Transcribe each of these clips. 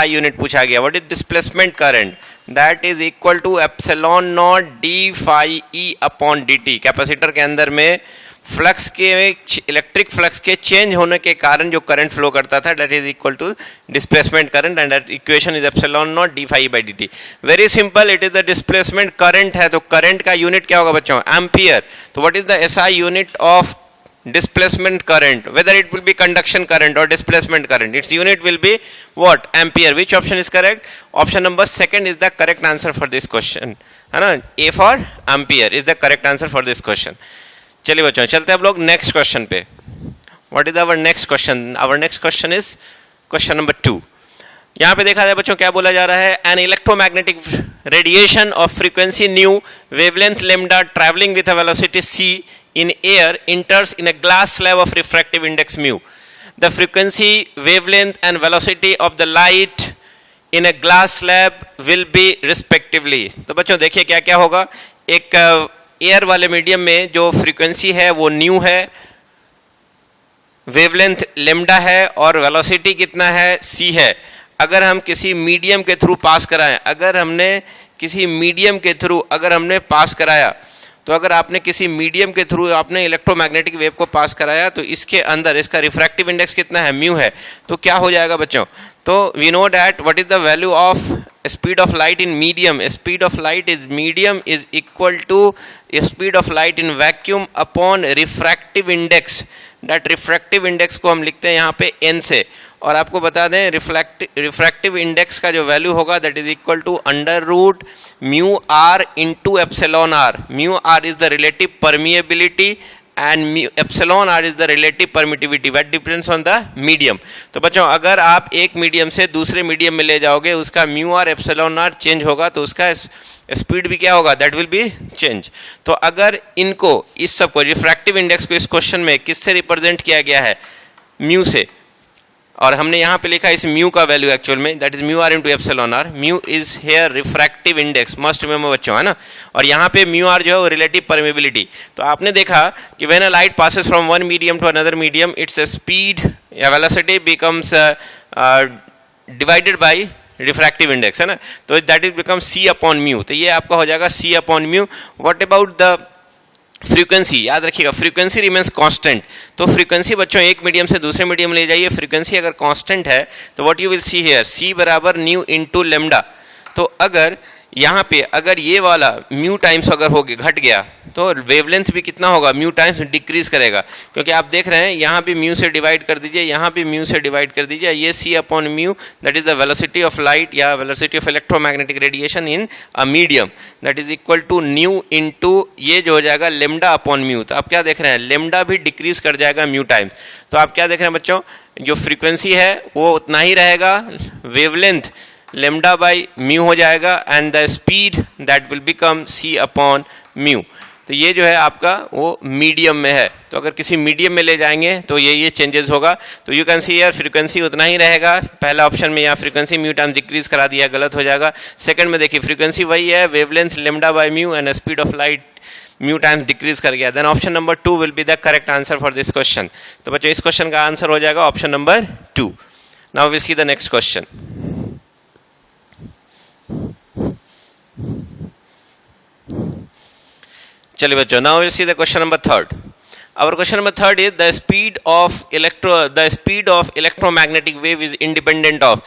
SI unit पूछा गया, what is displacement current, that is equal to epsilon naught D phi e upon D t. Capacitor के अंदर में flux के electric flux के change होने के कारण जो करंट फ्लो करता था, that is equal to displacement current and that equation is epsilon naught D phi by d t. Very simple, it is the displacement current है, तो करंट का यूनिट क्या होगा बच्चों, एम्पियर। तो what is the SI unit of displacement current, whether it will be conduction current or displacement current, its unit will be what, ampere. Which option is correct? Option number second is the correct answer for this question, है ना, A for ampere is the correct answer for this question. चलिए बच्चों चलते हैं अब लोग next question पे। What is our next question? Our next question is question number 2. यहाँ पे देखा जाए बच्चों क्या बोला जा रहा है, an electromagnetic radiation of frequency new wavelength lambda travelling with a velocity c in air enters in a glass slab of refractive index mu. The frequency, wavelength and velocity of the light in a glass slab will be respectively. तो बच्चों देखिए क्या क्या होगा, एक air वाले medium में जो फ्रीक्वेंसी है वो न्यू है, वेवलेंथ लेमडा है और वेलोसिटी कितना है, c है। अगर हम किसी मीडियम के थ्रू पास कराएं, अगर हमने किसी मीडियम के थ्रू अगर हमने पास कराया, तो अगर आपने किसी मीडियम के थ्रू आपने इलेक्ट्रोमैग्नेटिक वेव को पास कराया तो इसके अंदर इसका रिफ्रैक्टिव इंडेक्स कितना है, म्यू है। तो क्या हो जाएगा बच्चों, तो we know that what is the value of speed of light in medium, speed of light is medium is equal to speed of light in vacuum upon refractive index. That refractive index को हम लिखते हैं यहाँ पे n से, और आपको बता दें रिफ्रैक्टिव इंडेक्स का जो वैल्यू होगा that is equal to under root mu r into epsilon r. Mu r is the relative permeability and epsilon r is the relative permittivity, that depends on the medium. तो बच्चों अगर आप एक medium से दूसरे medium में ले जाओगे, उसका mu r epsilon r change होगा तो उसका स्पीड भी क्या होगा, दैट विल बी चेंज। तो अगर इनको इस सब को रिफ्रैक्टिव इंडेक्स को इस क्वेश्चन में किससे रिप्रेजेंट किया गया है, म्यू से, और हमने यहाँ पे लिखा इस म्यू का वैल्यू एक्चुअल में that is mu r into epsilon r. Mu is here refractive index, must remember बच्चों, है ना। और यहाँ पे म्यू आर जो है वो रिलेटिव परमेबिलिटी। तो आपने देखा कि when a light passes from one medium to another medium, its speed या velocity becomes divided by refractive index, है ना। तो that is become c upon mu. तो ये आपका हो जाएगा c upon mu. What about the frequency, याद रखिएगा फ्रीक्वेंसी रिमेंस कांस्टेंट। तो फ्रीक्वेंसी बच्चों एक मीडियम से दूसरे मीडियम ले जाइए, फ्रीक्वेंसी अगर कांस्टेंट है तो what you will see here, c बराबर न्यू इनटू लेमडा। तो अगर यहाँ पे अगर ये वाला म्यू टाइम्स अगर हो गया, घट गया, तो वेवलेंथ भी कितना होगा, म्यू टाइम्स डिक्रीज करेगा, क्योंकि आप देख रहे हैं यहाँ भी म्यू से डिवाइड कर दीजिए, यहाँ भी म्यू से डिवाइड कर दीजिए, ये c upon mu that is the velocity of light या velocity of electromagnetic radiation in a medium, that is equal to nu into ये जो हो जाएगा लेमडा अपॉन म्यू। तो आप क्या देख रहे हैं, लेमडा भी डिक्रीज कर जाएगा म्यू टाइम्स। तो आप क्या देख रहे हैं बच्चों, जो फ्रीक्वेंसी है वो उतना ही रहेगा, वेवलेंथ लेमडा बाई म्यू हो जाएगा and the speed that will become c upon mu. तो ये जो है आपका वो मीडियम में है, तो अगर किसी मीडियम में ले जाएंगे तो ये चेंजेस होगा। तो यू कैन सी यार फ्रीक्वेंसी उतना ही रहेगा। पहला ऑप्शन में यहाँ फ्रीक्वेंसी म्यू टाइम डिक्रीज करा दिया, गलत हो जाएगा। सेकंड में देखिए फ्रीक्वेंसी वही है, wavelength lambda by mu and speed of light mu times decrease कर गया। Then option number 2 will be the correct answer for this question. तो बच्चों इस क्वेश्चन का आंसर हो जाएगा option number 2। Now we see the next question. चलिए बच्चों, now will see the question number 3rd। Our question number 3rd is the speed of electromagnetic wave is independent of।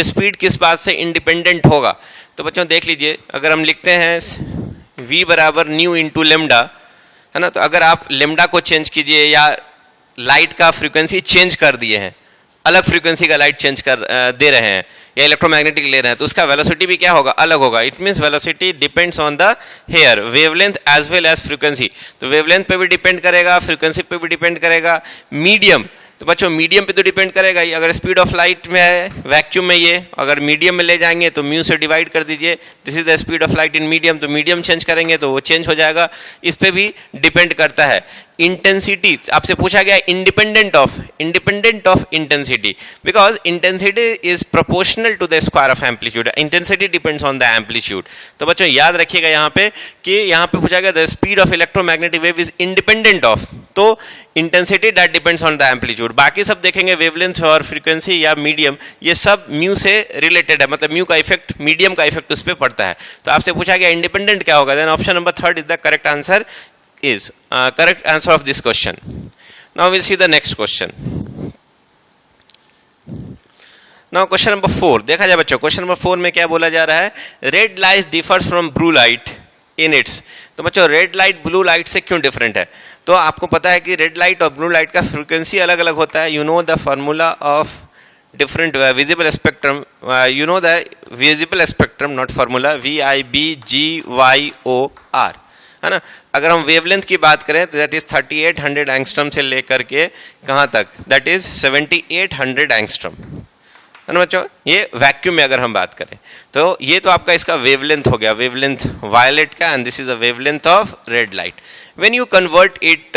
Speed किस बात से independent होगा? तो बच्चों देख लीजिए, अगर हम लिखते हैं v बराबर न्यू इंटू लेमडा, है ना, तो अगर आप लेमडा को चेंज कीजिए या लाइट का फ्रीक्वेंसी चेंज कर दिए हैं, अलग फ्रीक्वेंसी का लाइट चेंज कर दे रहे हैं या इलेक्ट्रोमैग्नेटिक ले रहे हैं, तो उसका वेलोसिटी भी क्या होगा, अलग होगा। It means velocity depends on the here wavelength as well as frequency. तो वेवलेंथ पे भी डिपेंड करेगा, फ्रीक्वेंसी पे भी डिपेंड करेगा। मीडियम, तो बच्चों मीडियम पे तो डिपेंड करेगा ही। अगर स्पीड ऑफ लाइट में है वैक्यूम में, ये अगर मीडियम में ले जाएंगे तो म्यू से डिवाइड कर दीजिए, this is the speed of light in medium. तो मीडियम चेंज करेंगे तो वो चेंज हो जाएगा, इस पे भी डिपेंड करता है। इंटेंसिटी आपसे पूछा गया independent of intensity, because intensity is proportional to the square of amplitude. Intensity depends on the amplitude. तो बच्चों याद रखिएगा यहाँ पे कि यहाँ पे पूछा गया the speed of electromagnetic wave is independent of, तो intensity that depends on the amplitude. बाकी सब देखेंगे वेवलेंथ और फ्रीक्वेंसी या मीडियम, ये सब म्यू से रिलेटेड है, मतलब म्यू का इफेक्ट, मीडियम का इफेक्ट उस पर पड़ता है। तो आपसे पूछा गया इंडिपेंडेंट क्या होगा, then option number 3 is the correct answer, is correct answer of this question. Now we'll see the next question. Now question number 4 देखा जाए बच्चों, क्वेश्चन नंबर 4 में क्या बोला जा रहा है, red light differs from blue light in its. तो बच्चों रेड लाइट ब्लू लाइट से क्यों डिफरेंट है, तो आपको पता है कि रेड लाइट और ब्लू लाइट का फ्रीक्वेंसी अलग अलग होता है। You know the formula of different visible spectrum, you know the visible spectrum, not formula, VIBGYOR, है ना। अगर हम वेवलेंथ की बात करें तो दैट इज 3800 एंगस्ट्रम से लेकर के कहाँ तक, दैट इज 7800 एंगस्ट्रम, है ना बच्चों। ये वैक्यूम में अगर हम बात करें तो ये तो आपका इसका वेवलेंथ हो गया, वेवलेंथ वायलेट का, and this is the wavelength of red light. When you convert it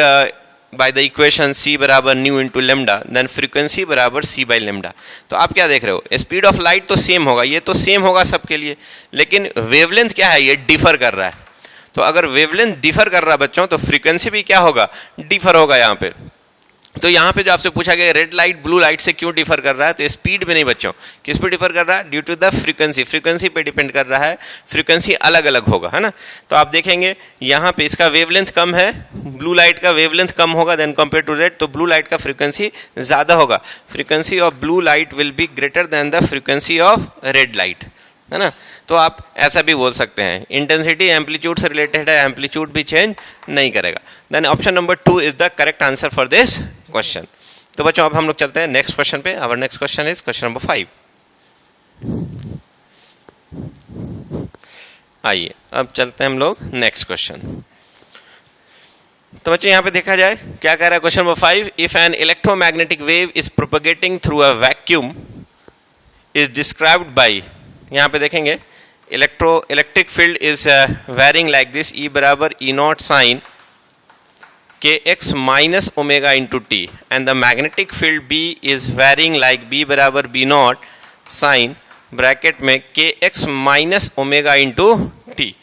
by the equation c बराबर nu into lambda, then frequency बराबर c बाई लेमडा। तो आप क्या देख रहे हो, स्पीड ऑफ लाइट तो सेम होगा, ये तो सेम होगा सबके लिए, लेकिन वेवलेंथ क्या है, ये डिफर कर रहा है। तो अगर वेवलेंथ डिफर कर रहा है बच्चों, तो फ्रीक्वेंसी भी क्या होगा, डिफर होगा यहाँ पे। तो यहाँ पे जो आपसे पूछा गया रेड लाइट ब्लू लाइट से क्यों डिफर कर रहा है, तो स्पीड में नहीं बच्चों, किस पे डिफर कर रहा है, due to the frequency, frequency पे डिपेंड कर रहा है, फ्रीक्वेंसी अलग अलग होगा, है ना। तो आप देखेंगे यहाँ पे इसका वेवलेंथ कम है, ब्लू लाइट का वेवलेंथ कम होगा देन कंपेयर टू रेड, तो ब्लू लाइट का फ्रीक्वेंसी ज़्यादा होगा, frequency of blue light will be greater than the frequency of red light, है ना। तो आप ऐसा भी बोल सकते हैं, इंटेंसिटी एम्पलीट्यूड से रिलेटेड है, एम्पलीट्यूड भी चेंज नहीं करेगा। Then option number 2 is the correct answer for this question. तो बच्चों अब हम लोग चलते हैं नेक्स्ट क्वेश्चन पे। Our next question is question number 5। आइए अब चलते हैं हम लोग नेक्स्ट क्वेश्चन। तो बच्चों यहाँ पे देखा जाए क्या कह रहा है question number 5, if an electromagnetic wave is propagating through a vacuum is described by, यहाँ पे देखेंगे electric field is varying like this, E बराबर E naught sine kx minus omega into t, and the magnetic field B is varying like B बराबर B naught sine bracket में kx minus omega into t.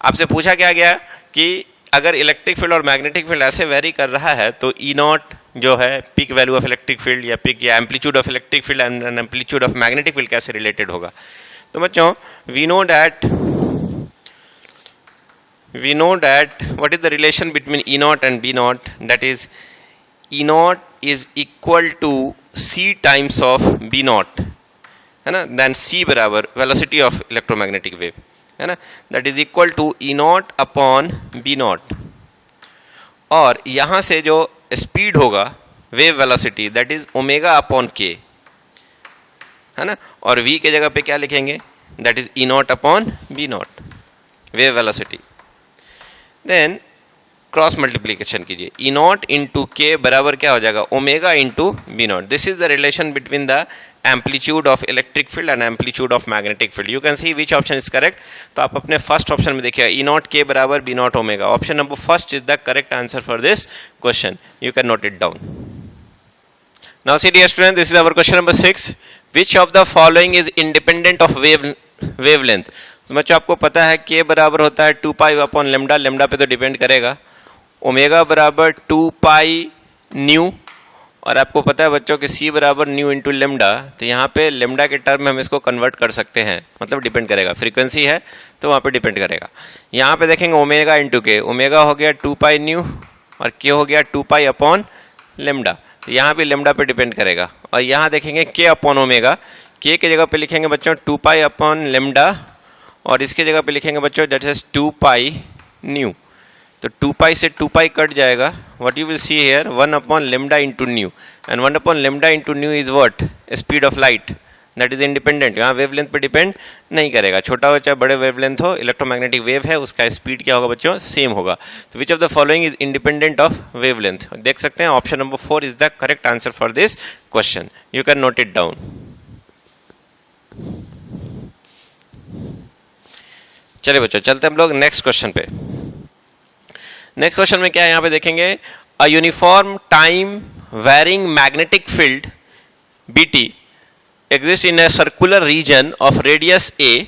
आपसे पूछा क्या गया कि अगर electric field और मैग्नेटिक फील्ड ऐसे वेरी कर रहा है तो E नॉट जो है peak value of electric field या पीक या amplitude of electric field and amplitude of magnetic field कैसे रिलेटेड होगा। तो बच्चों we know that what is the relation between E naught and B naught, that is E naught is equal to C times of B naught, है ना, then C बराबर velocity of electromagnetic wave, है ना, that is equal to E naught upon B naught, और यहाँ से जो speed होगा wave velocity that is omega upon के, है ना, और V के जगह पे क्या लिखेंगे, that is E naught upon B naught wave velocity. Then cross multiplication कीजिए, E नॉट इंटू के बराबर क्या हो जाएगा, omega into B naught. This is the relation between the amplitude of electric field and amplitude of magnetic field. You can see which option is correct. तो आप अपने first option में देखिए E naught के बराबर B naught omega, option number first is the correct answer for this question. You can note it down. Now see dear student, this is our question number 6, which of the following is independent of wavelength. तो बच्चों आपको पता है के बराबर होता है 2 pi upon lambda, lambda पे तो डिपेंड करेगा, ओमेगा बराबर 2 पाई न्यू, और आपको पता है बच्चों कि सी बराबर न्यू इंटू लेमडा, तो यहाँ पे लेमडा के टर्म में हम इसको कन्वर्ट कर सकते हैं, मतलब डिपेंड करेगा, फ्रीक्वेंसी है तो वहाँ पे डिपेंड करेगा। यहाँ पे देखेंगे ओमेगा इंटू के, ओमेगा हो गया 2 पाई न्यू और के हो गया 2 पाई अपॉन लेमडा, तो यहाँ पे लेमडा पे डिपेंड करेगा। और यहाँ देखेंगे के अपॉन ओमेगा, के जगह पे लिखेंगे बच्चों 2 पाई अपॉन लेमडा, और इसके जगह पे लिखेंगे बच्चों दैट इज 2 पाई न्यू। तो 2 पाई से 2 पाई कट जाएगा, what you will see here 1 upon lambda into new, and 1 upon lambda into new is what, speed of light, that is independent, यहाँ वेवलेंथ पे डिपेंड नहीं करेगा, छोटा हो चाहे बड़े वेवलेंथ हो, इलेक्ट्रोमैग्नेटिक वेव है उसका स्पीड क्या होगा बच्चों, सेम होगा। तो which of the following is independent of wavelength, देख सकते हैं option number 4 is the correct answer for this question. You can note it down. चलिए बच्चों चलते हम लोग नेक्स्ट क्वेश्चन पे। नेक्स्ट क्वेश्चन में क्या है यहाँ पे देखेंगे, a uniform time varying magnetic field BT exists in a circular region of radius A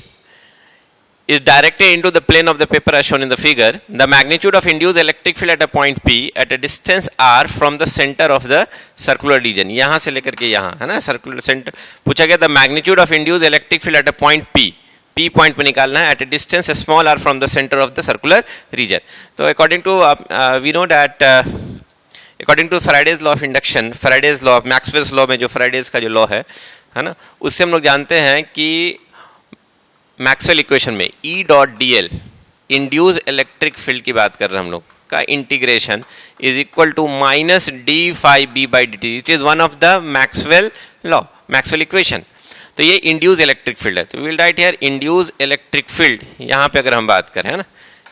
is directed into the plane of the paper as shown in the figure. The magnitude of induced electric field at a point P at a distance r from the center of the circular region. यहाँ से लेकर के यहाँ है ना circular centre पूछा गया. The magnitude of induced electric field at a point P. P point पे निकालना है at a distance small r from the center of the circular region. तो according to we know that according to Faraday's law of induction, Faraday's law, Maxwell's law में जो Faraday's का जो law है ना, उससे हम लोग जानते हैं कि मैक्सवेल इक्वेशन में E dot D l induce electric field की बात कर रहे हैं हम लोग का integration is equal to minus d phi b by d t. It is one of the Maxwell law, Maxwell equation. तो ये इंड्यूस इलेक्ट्रिक फील्ड है. तो will write here induce electric field. यहाँ पे अगर हम बात करें है ना,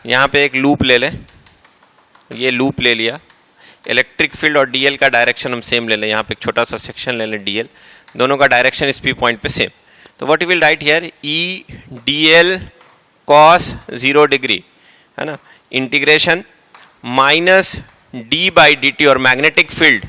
यहाँ पे एक लूप ले लें, ये लूप ले लिया. इलेक्ट्रिक फील्ड और डीएल का डायरेक्शन हम सेम ले लें. यहाँ पे एक छोटा सा सेक्शन ले लें डीएल, दोनों का डायरेक्शन इस पी पॉइंट पे सेम. तो what you will write here E D L cos 0 degree है ना, integration minus D by d T. और मैग्नेटिक फील्ड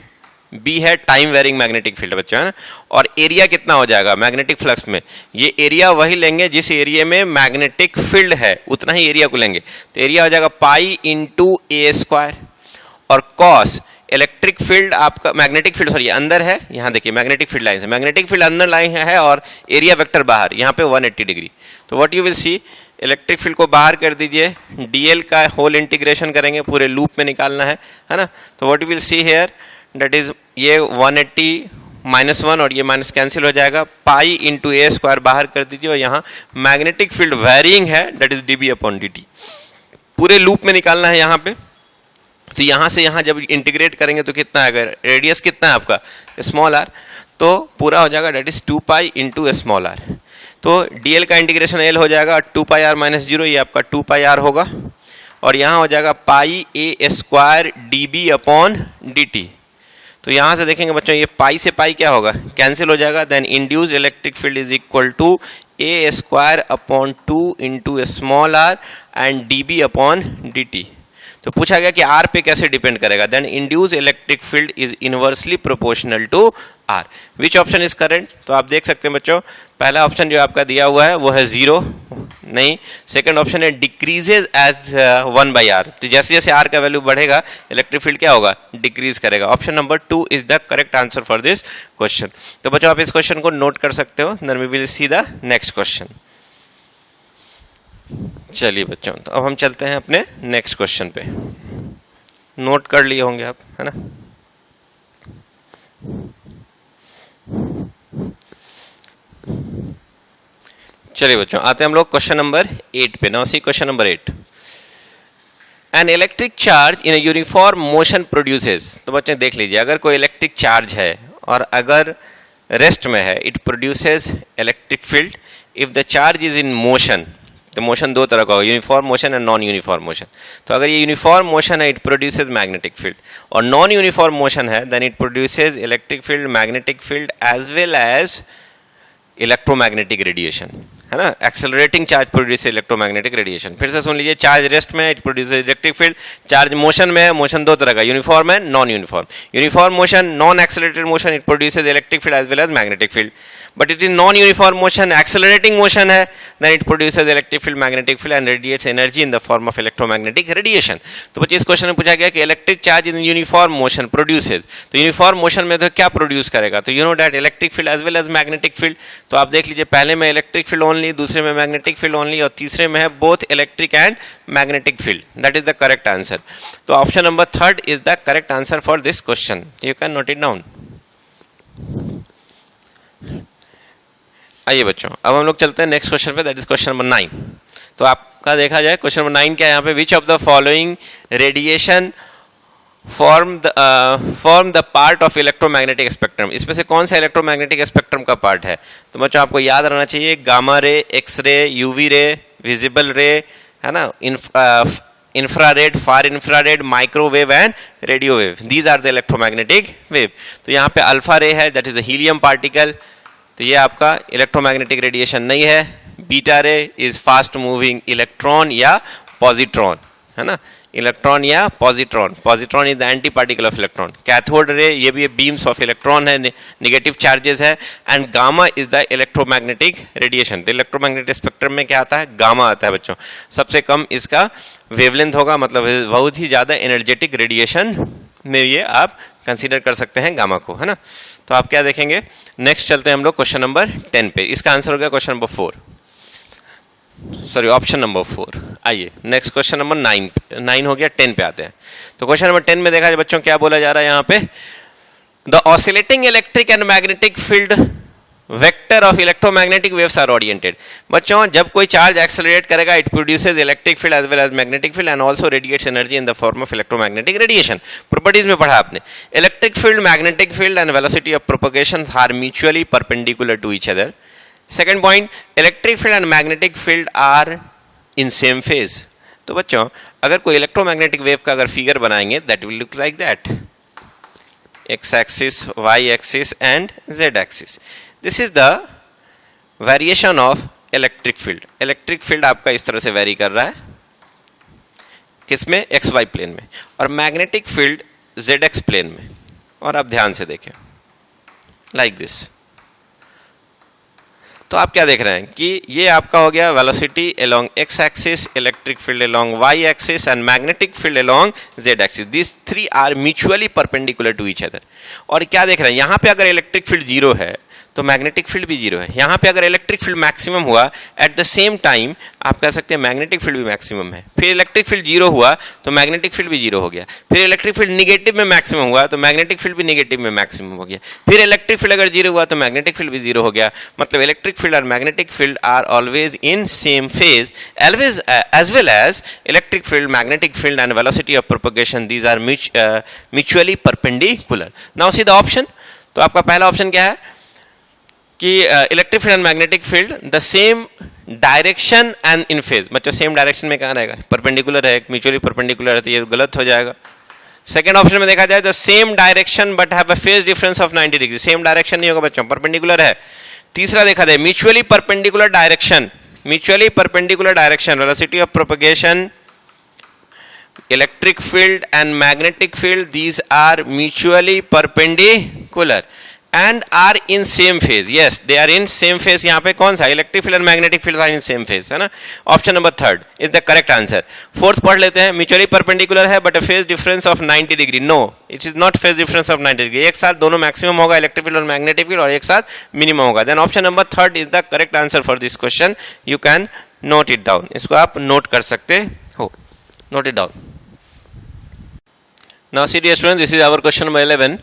बी है टाइम वेरिंग मैग्नेटिक फील्ड बच्चों है ना. और एरिया कितना हो जाएगा मैग्नेटिक फ्लक्स में, ये एरिया वही लेंगे जिस एरिया में मैग्नेटिक फील्ड है उतना ही एरिया को लेंगे. तो एरिया हो जाएगा पाई इंटू ए स्क्वायर. और कॉस इलेक्ट्रिक फील्ड आपका मैग्नेटिक फील्ड सॉरी अंदर है, यहाँ देखिए मैग्नेटिक फील्ड लाइन है, मैग्नेटिक फील्ड अंदर लाइन है और एरिया वेक्टर बाहर यहाँ पे 180 डिग्री. तो what you will C electric field को बाहर कर दीजिए, डीएल का होल इंटीग्रेशन करेंगे, पूरे लूप में निकालना है ना. तो what you will see here that is ये 180 माइनस 1 और ये माइनस कैंसिल हो जाएगा. पाई इंटू ए स्क्वायर बाहर कर दीजिए और यहाँ मैग्नेटिक फील्ड वेरिंग है that is dB upon D T. पूरे लूप में निकालना है यहाँ पे. तो यहाँ से यहाँ जब इंटीग्रेट करेंगे तो कितना आएगा, रेडियस कितना है आपका स्मॉल आर, तो पूरा हो जाएगा that is 2 pi into small r. तो डीएल का इंटीग्रेशन एल हो जाएगा 2 पाई आर माइनस 0, ये आपका 2 पाई आर होगा. और यहाँ हो जाएगा pi a square d B upon D T. तो यहाँ से देखेंगे बच्चों ये पाई से पाई क्या होगा, कैंसिल हो जाएगा. Then induced electric field is equal to a square upon 2 into small r and d B upon D T. तो पूछा गया कि आर पे कैसे डिपेंड करेगा. Then induce electric field is inversely proportional to r. Which option is correct. तो आप देख सकते हैं बच्चों पहला ऑप्शन जो आपका दिया हुआ है वो है 0 नहीं. सेकंड ऑप्शन है डिक्रीजेज एज 1 बाई आर. तो जैसे जैसे आर का वैल्यू बढ़ेगा इलेक्ट्रिक फील्ड क्या होगा, डिक्रीज करेगा. Option number 2 is the correct answer for this question. तो बच्चों आप इस क्वेश्चन को नोट कर सकते हो. Then we will see the next question. चलिए बच्चों तो अब हम चलते हैं अपने नेक्स्ट क्वेश्चन पे. नोट कर लिए होंगे आप है ना. चलिए बच्चों आते हैं हम लोग क्वेश्चन नंबर 8 पे. Now see question number 8. An electric charge in a uniform motion produces. तो बच्चों देख लीजिए अगर कोई इलेक्ट्रिक चार्ज है और अगर रेस्ट में है it produces electric field. If the charge is in motion, तो मोशन दो तरह का होगा, uniform motion and non uniform motion. तो अगर ये यूनिफॉर्म मोशन है इट प्रोड्यूसेस मैग्नेटिक फील्ड, और नॉन यूनिफॉर्म मोशन है then it produces electric field, magnetic field as well as electromagnetic radiation है ना. Accelerating charge produce electromagnetic radiation. फिर से सुन लीजिए चार्ज रेस्ट में it produce electric field, charge motion में है, मोशन दो तरह का यूनिफॉर्म है non uniform. Uniform motion non accelerated motion it produces electric field as well as magnetic field. But it is non uniform motion, accelerating motion है then it produces electric field, magnetic field and radiates energy in the form of electromagnetic radiation. तो बच्चे इस question में पूछा गया कि electric charge in uniform motion produces. तो uniform motion में तो क्या प्रोड्यूस करेगा, तो you know that electric field as well as magnetic field. तो आप देख लीजिए पहले में इलेक्ट्रिक फील्ड ओनली, दूसरे में मैग्नेटिक फील्ड ओनली और तीसरे में है both electric and magnetic field. That is the correct answer. तो option number 3 is the correct answer for this question. You can note it down. आइए बच्चों अब हम लोग चलते हैं नेक्स्ट क्वेश्चन पे, दैट इज क्वेश्चन नंबर 9. तो आपका देखा जाए क्वेश्चन नंबर 9 क्या है यहाँ पे. विच of the following radiation form the part of electromagnetic spectrum. इसमें से कौन सा इलेक्ट्रोमैग्नेटिक स्पेक्ट्रम का पार्ट है. तो बच्चों आपको याद रहना चाहिए gamma ray, X ray, UV ray, visible ray है ना, infrared, far infrared, microwave and radio wave. These are the electromagnetic wave. तो यहाँ पे अल्फा रे है that is the helium particle, तो ये आपका इलेक्ट्रोमैग्नेटिक रेडिएशन नहीं है. Beta ray is fast moving electron या पॉजिट्रॉन है ना. इलेक्ट्रॉन या positron. Positron is the anti particle of electron. Cathode ray ये भी बीम्स ऑफ इलेक्ट्रॉन है, नेगेटिव चार्जेस है। And gamma is the electromagnetic radiation. तो इलेक्ट्रोमैग्नेटिक स्पेक्ट्रम में क्या आता है, गामा आता है बच्चों। सबसे कम इसका वेवलेंथ होगा, मतलब बहुत ही ज़्यादा एनर्जेटिक रेडिएशन में ये आप कंसीडर कर सकते हैं गामा को, है ना। तो आप क्या देखेंगे, नेक्स्ट चलते हैं हम लोग क्वेश्चन नंबर 10 पे। इसका आंसर हो गया question number 4, sorry option number 4। आइए नेक्स्ट क्वेश्चन नंबर 9 हो गया, 10 पे आते हैं। तो क्वेश्चन नंबर 10 में देखा जाए बच्चों क्या बोला जा रहा है यहाँ पे, the oscillating electric and magnetic field vector of electromagnetic waves are oriented. बच्चों जब कोई चार्ज एक्सेलरेट करेगा it produces electric field as well as magnetic field and also radiates energy in the form of electromagnetic radiation. Properties में पढ़ा आपने, electric field, magnetic field and velocity of propagation are mutually perpendicular to each other. Second point, electric field and magnetic field are in same phase. तो बच्चों अगर कोई electromagnetic wave का अगर figure बनाएंगे that will look like that, X axis, Y axis and Z axis. This is the variation of electric field. Electric field आपका इस तरह से वेरी कर रहा है, किसमें, एक्स वाई प्लेन में, और magnetic field Z X plane में। और आप ध्यान से देखें लाइक दिस। तो आप क्या देख रहे हैं कि ये आपका हो गया velocity along X axis, electric field along Y axis and magnetic field along Z axis. This three are mutually perpendicular to each other. और क्या देख रहे हैं, यहाँ पे अगर इलेक्ट्रिक फील्ड जीरो है तो मैग्नेटिक फील्ड भी जीरो है। यहाँ पे अगर इलेक्ट्रिक फील्ड मैक्सिमम हुआ एट द सेम टाइम आप कह सकते हैं मैग्नेटिक फील्ड भी मैक्सिमम है। फिर इलेक्ट्रिक फील्ड जीरो हुआ तो मैग्नेटिक फील्ड भी जीरो हो गया। फिर इलेक्ट्रिक फील्ड निगेटिव में मैक्सिमम हुआ तो मैग्नेटिक फील्ड भी निगेटिव में मैक्सिमम हो गया। फिर इलेक्ट्रिक फील्ड अगर जीरो हुआ तो मैग्नेटिक फील्ड भी जीरो हो गया। मतलब इलेक्ट्रिक फील्ड और magnetic field are always in same phase as well as electric field, magnetic field and velocity of propagation, these are mutually perpendicular. Now see the option. तो आपका पहला option क्या है कि electric field and magnetic field the same direction and in phase. बच्चों same direction में कहाँ रहेगा, परपेंडिकुलर है, म्यूचुअली परपेंडिकुलर है, तो ये गलत हो जाएगा। सेकंड ऑप्शन में देखा जाए the same direction but have a phase difference of 90 degree. Same direction नहीं होगा बच्चों, परपेंडिकुलर है। तीसरा देखा जाए mutually perpendicular direction, mutually perpendicular direction, velocity of propagation, electric field and magnetic field, these are mutually perpendicular and are in same phase. Yes, they are in same phase. यहाँ पे कौन सा, इलेक्ट्रिक फील्ड और magnetic field are in same phase, है ना। Option number 3 is the correct answer. Fourth पढ़ लेते हैं, म्यूचुअली परपेंडिकुलर है but phase difference of 90 degree. No, it is not phase difference of 90 degree. एक साथ दोनों मैक्सिमम होगा, इलेक्ट्रिक फील्ड और मैग्नेटिक फील्ड, और एक साथ मिनिमम होगा। Then option number 3 is the correct answer for this question. You can note it down, इसको आप नोट कर सकते हो, note it down. Now see dear student, this is our question number 11।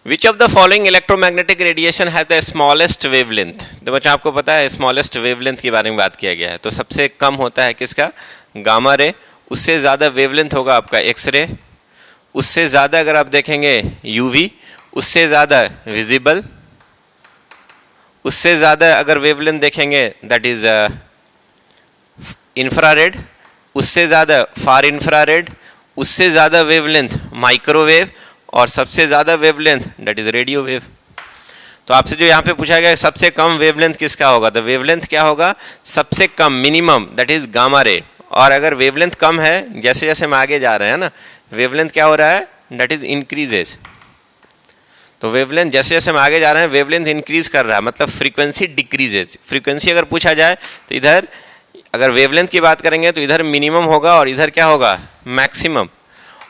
Which of the following electromagnetic radiation has the smallest wavelength? तो बच्चों आपको पता है स्मॉलेस्ट वेवलेंथ के बारे में बात किया गया है। तो सबसे कम होता है किसका, गामा रे। उससे ज़्यादा वेवलेंथ होगा आपका एक्स रे। उससे ज़्यादा अगर आप देखेंगे यूवी। उससे ज़्यादा विजिबल। उससे ज़्यादा अगर वेवलेंथ देखेंगे दैट इज इंफ्रारेड। उससे ज़्यादा फार इंफ्रारेड। उससे ज़्यादा वेवलेंथ माइक्रोवेव, और सबसे ज़्यादा wavelength that is radio wave. तो आपसे जो यहाँ पे पूछा गया सबसे कम वेवलेंथ किसका होगा, तो वेवलेंथ क्या होगा, सबसे कम, minimum, that is gamma ray. और अगर वेवलेंथ कम है, जैसे जैसे हम आगे जा रहे हैं ना, वेवलेंथ क्या हो रहा है, दैट इज इंक्रीजेज। तो वेवलेंथ जैसे जैसे हम आगे जा रहे हैं वेवलेंथ इंक्रीज कर रहा है, मतलब फ्रीक्वेंसी डिक्रीजेज। फ्रीक्वेंसी अगर पूछा जाए तो इधर अगर वेवलेंथ की बात करेंगे तो इधर मिनिमम होगा और इधर क्या होगा, मैक्सिमम।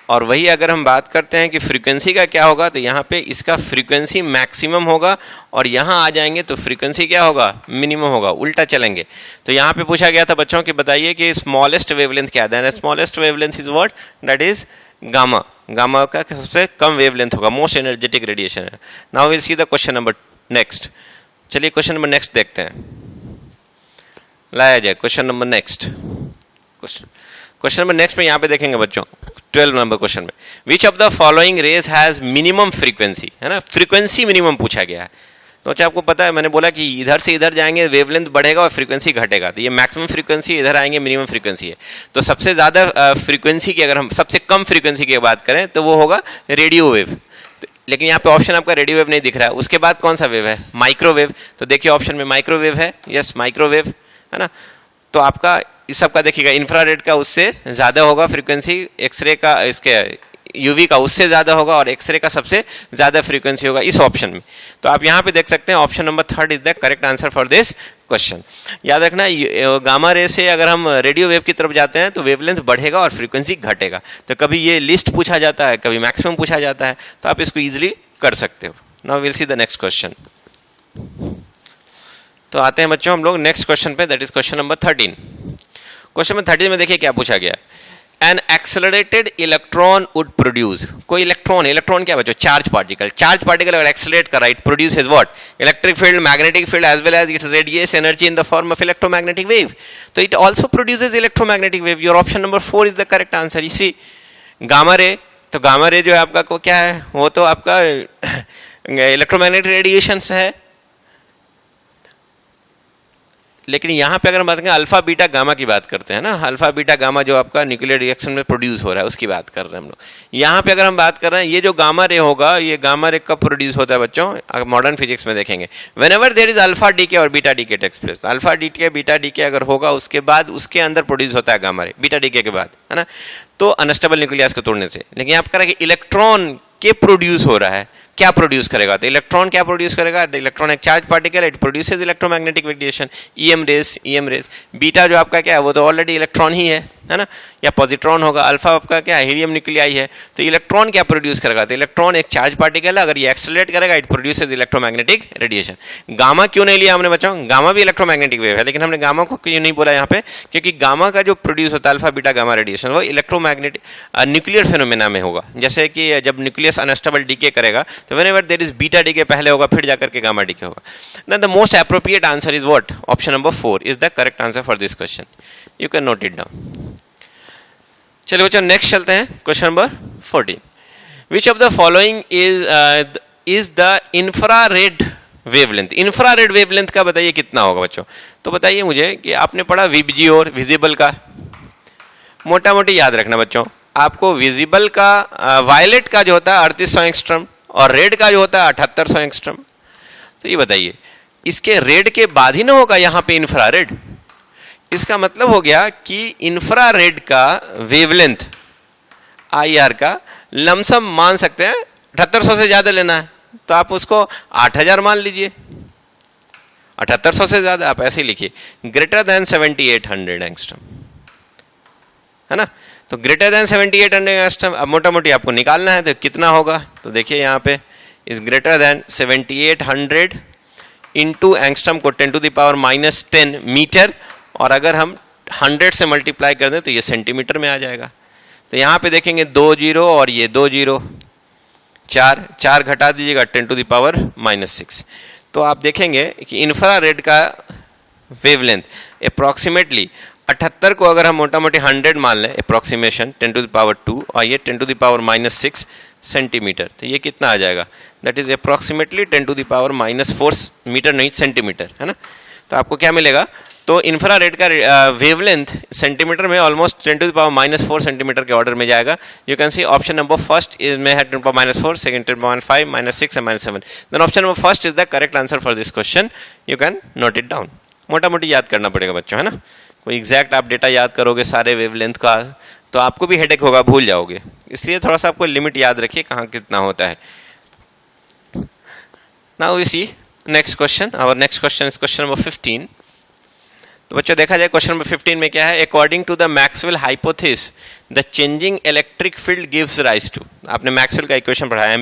और वही अगर हम बात करते हैं कि फ्रीक्वेंसी का क्या होगा, तो यहाँ पे इसका फ्रीक्वेंसी मैक्सिमम होगा और यहाँ आ जाएंगे तो फ्रीक्वेंसी क्या होगा, मिनिमम होगा। उल्टा चलेंगे। तो यहाँ पे पूछा गया था बच्चों कि बताइए कि स्मॉलेस्ट वेवलेंथ क्या है। Smallest wavelength is what, that is gamma. Gamma का सबसे कम वेवलेंथ होगा, मोस्ट एनर्जेटिक रेडिएशन है। Now will see the question number next. चलिए क्वेश्चन नंबर नेक्स्ट देखते हैं, लाया जाए question number next. Question number next में यहाँ पे देखेंगे बच्चों 12 नंबर क्वेश्चन में, which of the following rays has minimum frequency, है ना, फ्रीक्वेंसी मिनिमम पूछा गया है। तो अच्छा आपको पता है, मैंने बोला कि इधर से इधर जाएंगे वेवलेंथ बढ़ेगा और फ्रीक्वेंसी घटेगा। तो ये मैक्सिमम फ्रीक्वेंसी, इधर आएंगे मिनिमम फ्रीक्वेंसी है। तो सबसे ज़्यादा फ्रीक्वेंसी की अगर हम सबसे कम फ्रीक्वेंसी की बात करें तो वो होगा रेडियो वेव। लेकिन यहाँ पे ऑप्शन आपका रेडियो वेव नहीं दिख रहा है। उसके बाद कौन सा वेव है, माइक्रोवेव। तो देखिए ऑप्शन में माइक्रोवेव है, यस माइक्रोवेव, है ना। तो आपका इस सब का देखिएगा, इंफ्रारेड का उससे ज़्यादा होगा फ्रीक्वेंसी, एक्सरे का इसके यूवी का उससे ज़्यादा होगा और एक्सरे का सबसे ज़्यादा फ्रीक्वेंसी होगा इस ऑप्शन में। तो आप यहाँ पे देख सकते हैं option number 3 is the correct answer for this question. याद रखना गामा रे से अगर हम रेडियो वेव की तरफ जाते हैं तो वेवलेंथ बढ़ेगा और फ्रीक्वेंसी घटेगा। तो कभी ये लिस्ट पूछा जाता है, कभी मैक्सिमम पूछा जाता है, तो आप इसको ईजिली कर सकते हो। Now will see the next question. तो आते हैं बच्चों हम लोग नेक्स्ट क्वेश्चन पे, that is question number 13। Question number 13 में देखिए क्या पूछा गया। An accelerated electron would produce, कोई इलेक्ट्रॉन क्या बच्चों, चार्ज पार्टिकल अगर एक्सेलरेट कर रहा है, it produces what, electric field, magnetic field as well as it radiates energy in the form of electromagnetic wave. तो it also produces electromagnetic wave. Your option number 4 is the correct answer. You see gamma ray, तो gamma ray जो है आपका को क्या है, वो तो आपका इलेक्ट्रोमैग्नेटिक रेडिएशन है। लेकिन यहाँ पे अगर हम बात करें अल्फा बीटा गामा की बात करते हैं ना, अल्फा बीटा गामा जो आपका न्यूक्लियर रिएक्शन में प्रोड्यूस हो रहा है उसकी बात कर रहे हैं हम लोग। यहाँ पे अगर हम बात कर रहे हैं ये जो गामा रे होगा, ये गामा रे कब प्रोड्यूस होता है बच्चों, मॉडर्न फिजिक्स में देखेंगे। Whenever there is alpha decay और beta decay takes place, alpha decay beta decay अगर होगा उसके बाद उसके अंदर प्रोड्यूस होता है गामा रे, बीटा डीके के बाद, है ना, तो अनस्टेबल न्यूक्लियस को तोड़ने से। लेकिन आप कह रहे हैं कि इलेक्ट्रॉन के प्रोड्यूस हो रहा है, क्या प्रोड्यूस करेगा, तो इलेक्ट्रॉन क्या प्रोड्यूस करेगा, इलेक्ट्रॉन एक charge particle, it produces electromagnetic radiation, EM rays. Beta जो आपका क्या है वो तो ऑलरेडी इलेक्ट्रॉन ही है ना, या पॉजिट्रॉन होगा। अल्फा आपका क्या है, हीलियम न्यूक्लियाई है। तो इलेक्ट्रॉन क्या प्रोड्यूस करेगा, तो इलेक्ट्रॉन एक चार्ज पार्टिकल है, अगर ये एक्सेलरेट करेगा it produces electromagnetic radiation. Gamma क्यों नहीं लिया हमने बच्चों, गामा भी इलेक्ट्रोमैग्नेटिक वेव है, लेकिन हमने गामा को क्यों नहीं बोला यहाँ पे, क्योंकि गामा का जो प्रोड्यूस होता है अल्फा बीटा गामा रेडिएशन वो इलेक्ट्रोमैग्नेटिक न्यूक्लियर फिनोमेना में होगा। जैसे कि जब न्यूक्लियस अनस्टेबल डीके करेगा तो whenever there is beta decay पहले होगा, फिर जाकर के गामा डीके होगा। Then the most appropriate answer is what, option number 4 is the correct answer for this question. You can note it down. चलिए बच्चों नेक्स्ट चलते हैं, question number 14। Which of the following is the infrared wavelength. Infrared wavelength का बताइए कितना होगा बच्चों। तो बताइए मुझे कि आपने पढ़ा विजिबल विजिबल का, मोटा मोटी याद रखना बच्चों, आपको विजिबल का वायलेट का जो होता है 3800 एंगस्ट्रॉम और रेड का जो होता है 7800 एंगस्ट्रॉम। तो ये बताइए इसके रेड के बाद ही ना होगा यहाँ पे इंफ्रारेड। इसका मतलब हो गया कि इंफ्रारेड का वेवलेंथ IR का लमसम मान सकते हैं 7800 से ज़्यादा लेना है तो आप उसको 8000 मान लीजिए, 7800 से ज़्यादा आप ऐसे ही लिखिए, ग्रेटर देन 7800 एंगस्ट्रॉम, है ना। तो ग्रेटर देन 7800 एंगस्ट्रॉम अब मोटा मोटी आपको निकालना है, तो कितना होगा, तो देखिए यहाँ पे is greater than 7800 into angstrom को 10⁻⁻10 मीटर, और अगर हम 100 से मल्टीप्लाई कर दें तो ये सेंटीमीटर में आ जाएगा। तो यहाँ पे देखेंगे 2 0 और ये 2 0, 4 घटा दीजिएगा 10⁻⁻6। तो आप देखेंगे कि इंफ्रारेड का वेवलेंथ अप्रॉक्सीमेटली 78 को अगर हम मोटा मोटी 100 मान लें, अप्रॉक्सीमेशन 10⁻2 और ये 10⁻6 सेंटीमीटर, तो ये कितना आ जाएगा, दैट इज अप्रॉक्सीमेटली 10⁻4 मीटर, नहीं सेंटीमीटर, है ना। तो आपको क्या मिलेगा, तो इंफ्रारेड का वेवलेंथ सेंटीमीटर में ऑलमोस्ट 10⁻4 सेंटीमीटर के ऑर्डर में जाएगा। You can see option number first is में है 10⁻4, second 10⁻5, -6 and -7। Then option number first is the correct answer for this question. You can note it down. मोटा मोटी याद करना पड़ेगा बच्चों, है ना। कोई एग्जैक्ट आप डेटा याद करोगे सारे वेवलेंथ का तो आपको भी हेडेक होगा, भूल जाओगे, इसलिए थोड़ा सा आपको लिमिट याद रखिए कहाँ कितना होता है। Now we see next question. Our next question is question number 15। तो बच्चों देखा जाए क्वेश्चन नंबर 15 में क्या है, according to the Maxwell hypothesis the changing electric field gives rise to. आपने मैक्सवेल का इक्वेशन पढ़ा है,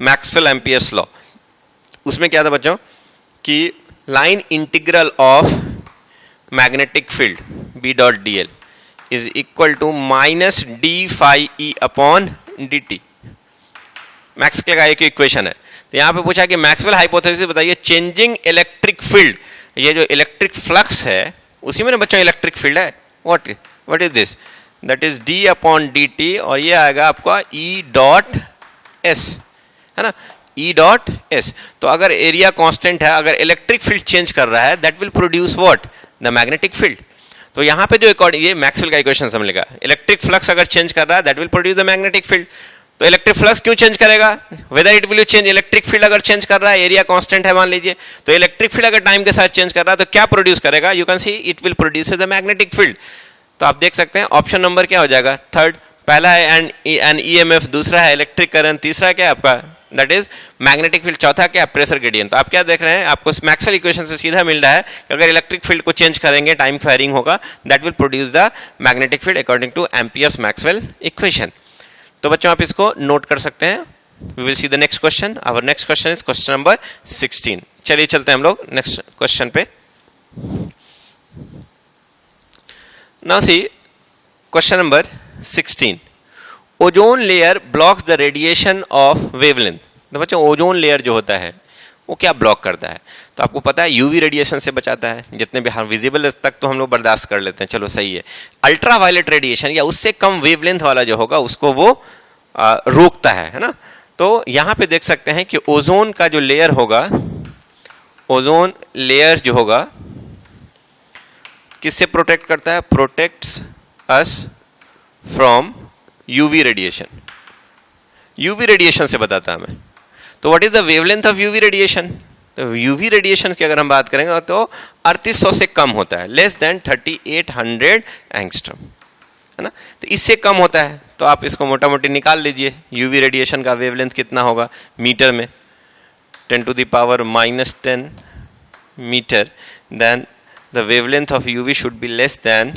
मैक्सवेल एम्पियर्स लॉ। उसमें क्या था बच्चों कि line integral of magnetic field B.dl is equal to -d∅E/dt। Maxwell का एक इक्वेशन है। तो यहाँ पे पूछा कि मैक्सवेल हाइपोथेसिस बताइए चेंजिंग इलेक्ट्रिक फील्ड, ये जो इलेक्ट्रिक फ्लक्स है उसी में ना बच्चों इलेक्ट्रिक फील्ड है, what is this, that is d/dt और ये आएगा आपका E.S, है ना, E.S। तो अगर एरिया कांस्टेंट है, अगर इलेक्ट्रिक फील्ड चेंज कर रहा है that will produce what, the magnetic field. तो यहाँ पे जो अकॉर्डिंग ये मैक्सवेल का इक्वेशन समझ लेगा, इलेक्ट्रिक फ्लक्स अगर चेंज कर रहा है that will produce the magnetic field. तो इलेक्ट्रिक फ्लक्स क्यों चेंज करेगा? Whether it will change, electric field अगर चेंज कर रहा है, एरिया कांस्टेंट है मान लीजिए, तो इलेक्ट्रिक फील्ड अगर टाइम के साथ चेंज कर रहा है तो क्या प्रोड्यूस करेगा? You can see it will produce the magnetic field. तो आप देख सकते हैं ऑप्शन नंबर क्या हो जाएगा? थर्ड। पहला है एन ईएमएफ, दूसरा है इलेक्ट्रिक करंट, तीसरा क्या है आपका? दैट इज मैग्नेटिक फील्ड, चौथा क्या? Pressure gradient. तो आप क्या देख रहे हैं? आपको मैक्सवेल इक्वेशन से सीधा मिल रहा है कि अगर इलेक्ट्रिक फील्ड को चेंज करेंगे, टाइम फायरिंग होगा, that will produce the magnetic field according to Ampere's Maxwell equation. तो बच्चों आप इसको नोट कर सकते हैं। We will see the next question. Our next question is question number 16। चलिए चलते हैं हम लोग नेक्स्ट क्वेश्चन पे। Now see question number 16। Ozone layer blocks the radiation of wavelength. तो बच्चों ओजोन लेयर जो होता है वो क्या ब्लॉक करता है? तो आपको पता है यूवी रेडिएशन से बचाता है, जितने भी विजिबल तक तो हम लोग बर्दाश्त कर लेते हैं, चलो सही है। अल्ट्रा वायलेट रेडिएशन या उससे कम वेवलेंथ वाला जो होगा उसको वो रोकता है ना। तो यहां पे देख सकते हैं कि ओजोन का जो लेयर होगा, ओजोन लेयर जो होगा किससे प्रोटेक्ट करता है? Protects us from UV radiation. UV radiation से बताता है हमें। तो what is the wavelength of UV radiation? तो यूवी रेडिएशन की अगर हम बात करेंगे तो 3800 से कम होता है, लेस देन 3800 एंगस्ट्रॉम, है ना। तो इससे कम होता है तो आप इसको मोटा मोटी निकाल लीजिए। यूवी रेडिएशन का वेवलेंथ कितना होगा मीटर में? 10⁻⁻10 मीटर। Then the wavelength of UV should be less than,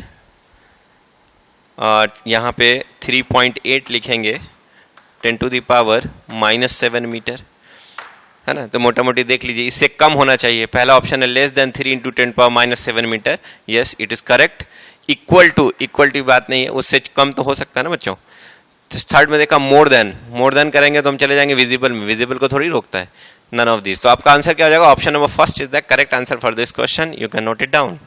यहाँ पे 3.8 लिखेंगे, 10⁻⁻7 मीटर, है ना। तो मोटा मोटी देख लीजिए इससे कम होना चाहिए। पहला ऑप्शन है less than 3 × 10⁻⁻7 metre. Yes it is correct. Equal to की बात नहीं है, उससे कम तो हो सकता है ना बच्चों। थर्ड में देखा मोर देन करेंगे तो हम चले जाएंगे विजिबल में, विजिबल को थोड़ी रोकता है। None of this. तो आपका आंसर क्या हो जाएगा? Option number first is the correct answer for this question. You can note it down.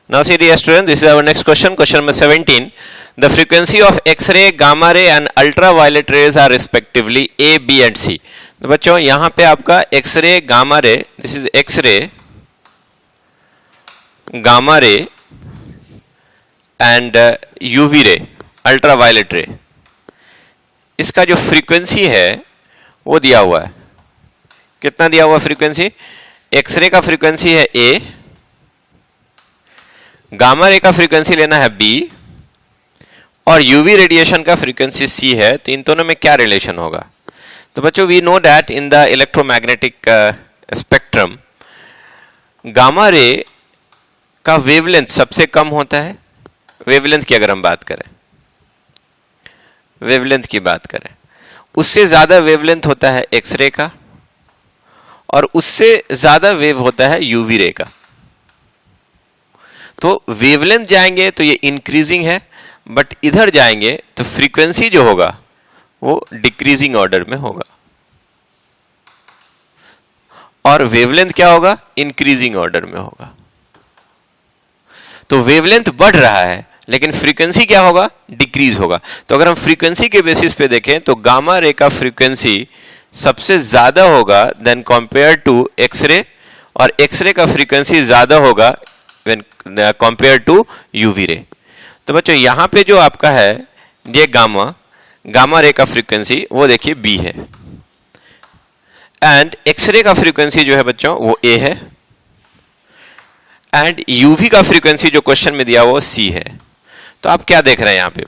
Now see dear student, this is our next question, question number 17. The frequency of X-ray, gamma ray and ultraviolet rays are respectively A, B and C. तो बच्चों यहाँ पे आपका X-ray, gamma ray, this is X-ray, gamma ray and UV ray, ultraviolet ray. इसका जो frequency है वो दिया हुआ है। कितना दिया हुआ फ्रीक्वेंसी? X-ray का फ्रीक्वेंसी है A, गामा रे का फ्रीक्वेंसी लेना है बी और यूवी रेडिएशन का फ्रीक्वेंसी सी है। तो इन दोनों में क्या रिलेशन होगा? तो बच्चों we know that in the electromagnetic spectrum gamma ray का वेवलेंथ सबसे कम होता है। वेवलेंथ की अगर हम बात करें, वेवलेंथ की बात करें, उससे ज्यादा वेवलेंथ होता है एक्सरे का और उससे ज्यादा वेव होता है यूवी रे का। तो वेवलेंथ जाएंगे तो ये इंक्रीजिंग है, बट इधर जाएंगे तो फ्रीक्वेंसी जो होगा वो डिक्रीजिंग ऑर्डर में होगा और वेवलेंथ क्या होगा? इंक्रीजिंग ऑर्डर में होगा। तो वेवलेंथ बढ़ रहा है लेकिन फ्रीक्वेंसी क्या होगा? डिक्रीज होगा। तो अगर हम फ्रीक्वेंसी के बेसिस पे देखें तो गामा रे का फ्रीक्वेंसी सबसे ज्यादा होगा देन कंपेयर टू एक्सरे, और एक्सरे का फ्रीक्वेंसी ज्यादा होगा when compared to UV रे। तो बच्चों यहाँ पे जो आपका है ये गामा रे का फ्रीक्वेंसी वो देखिए B है एंड एक्सरे का फ्रीक्वेंसी जो है बच्चों वो A है एंड UV का फ्रीक्वेंसी जो क्वेश्चन में दिया वो C है। तो आप क्या देख रहे हैं यहाँ पे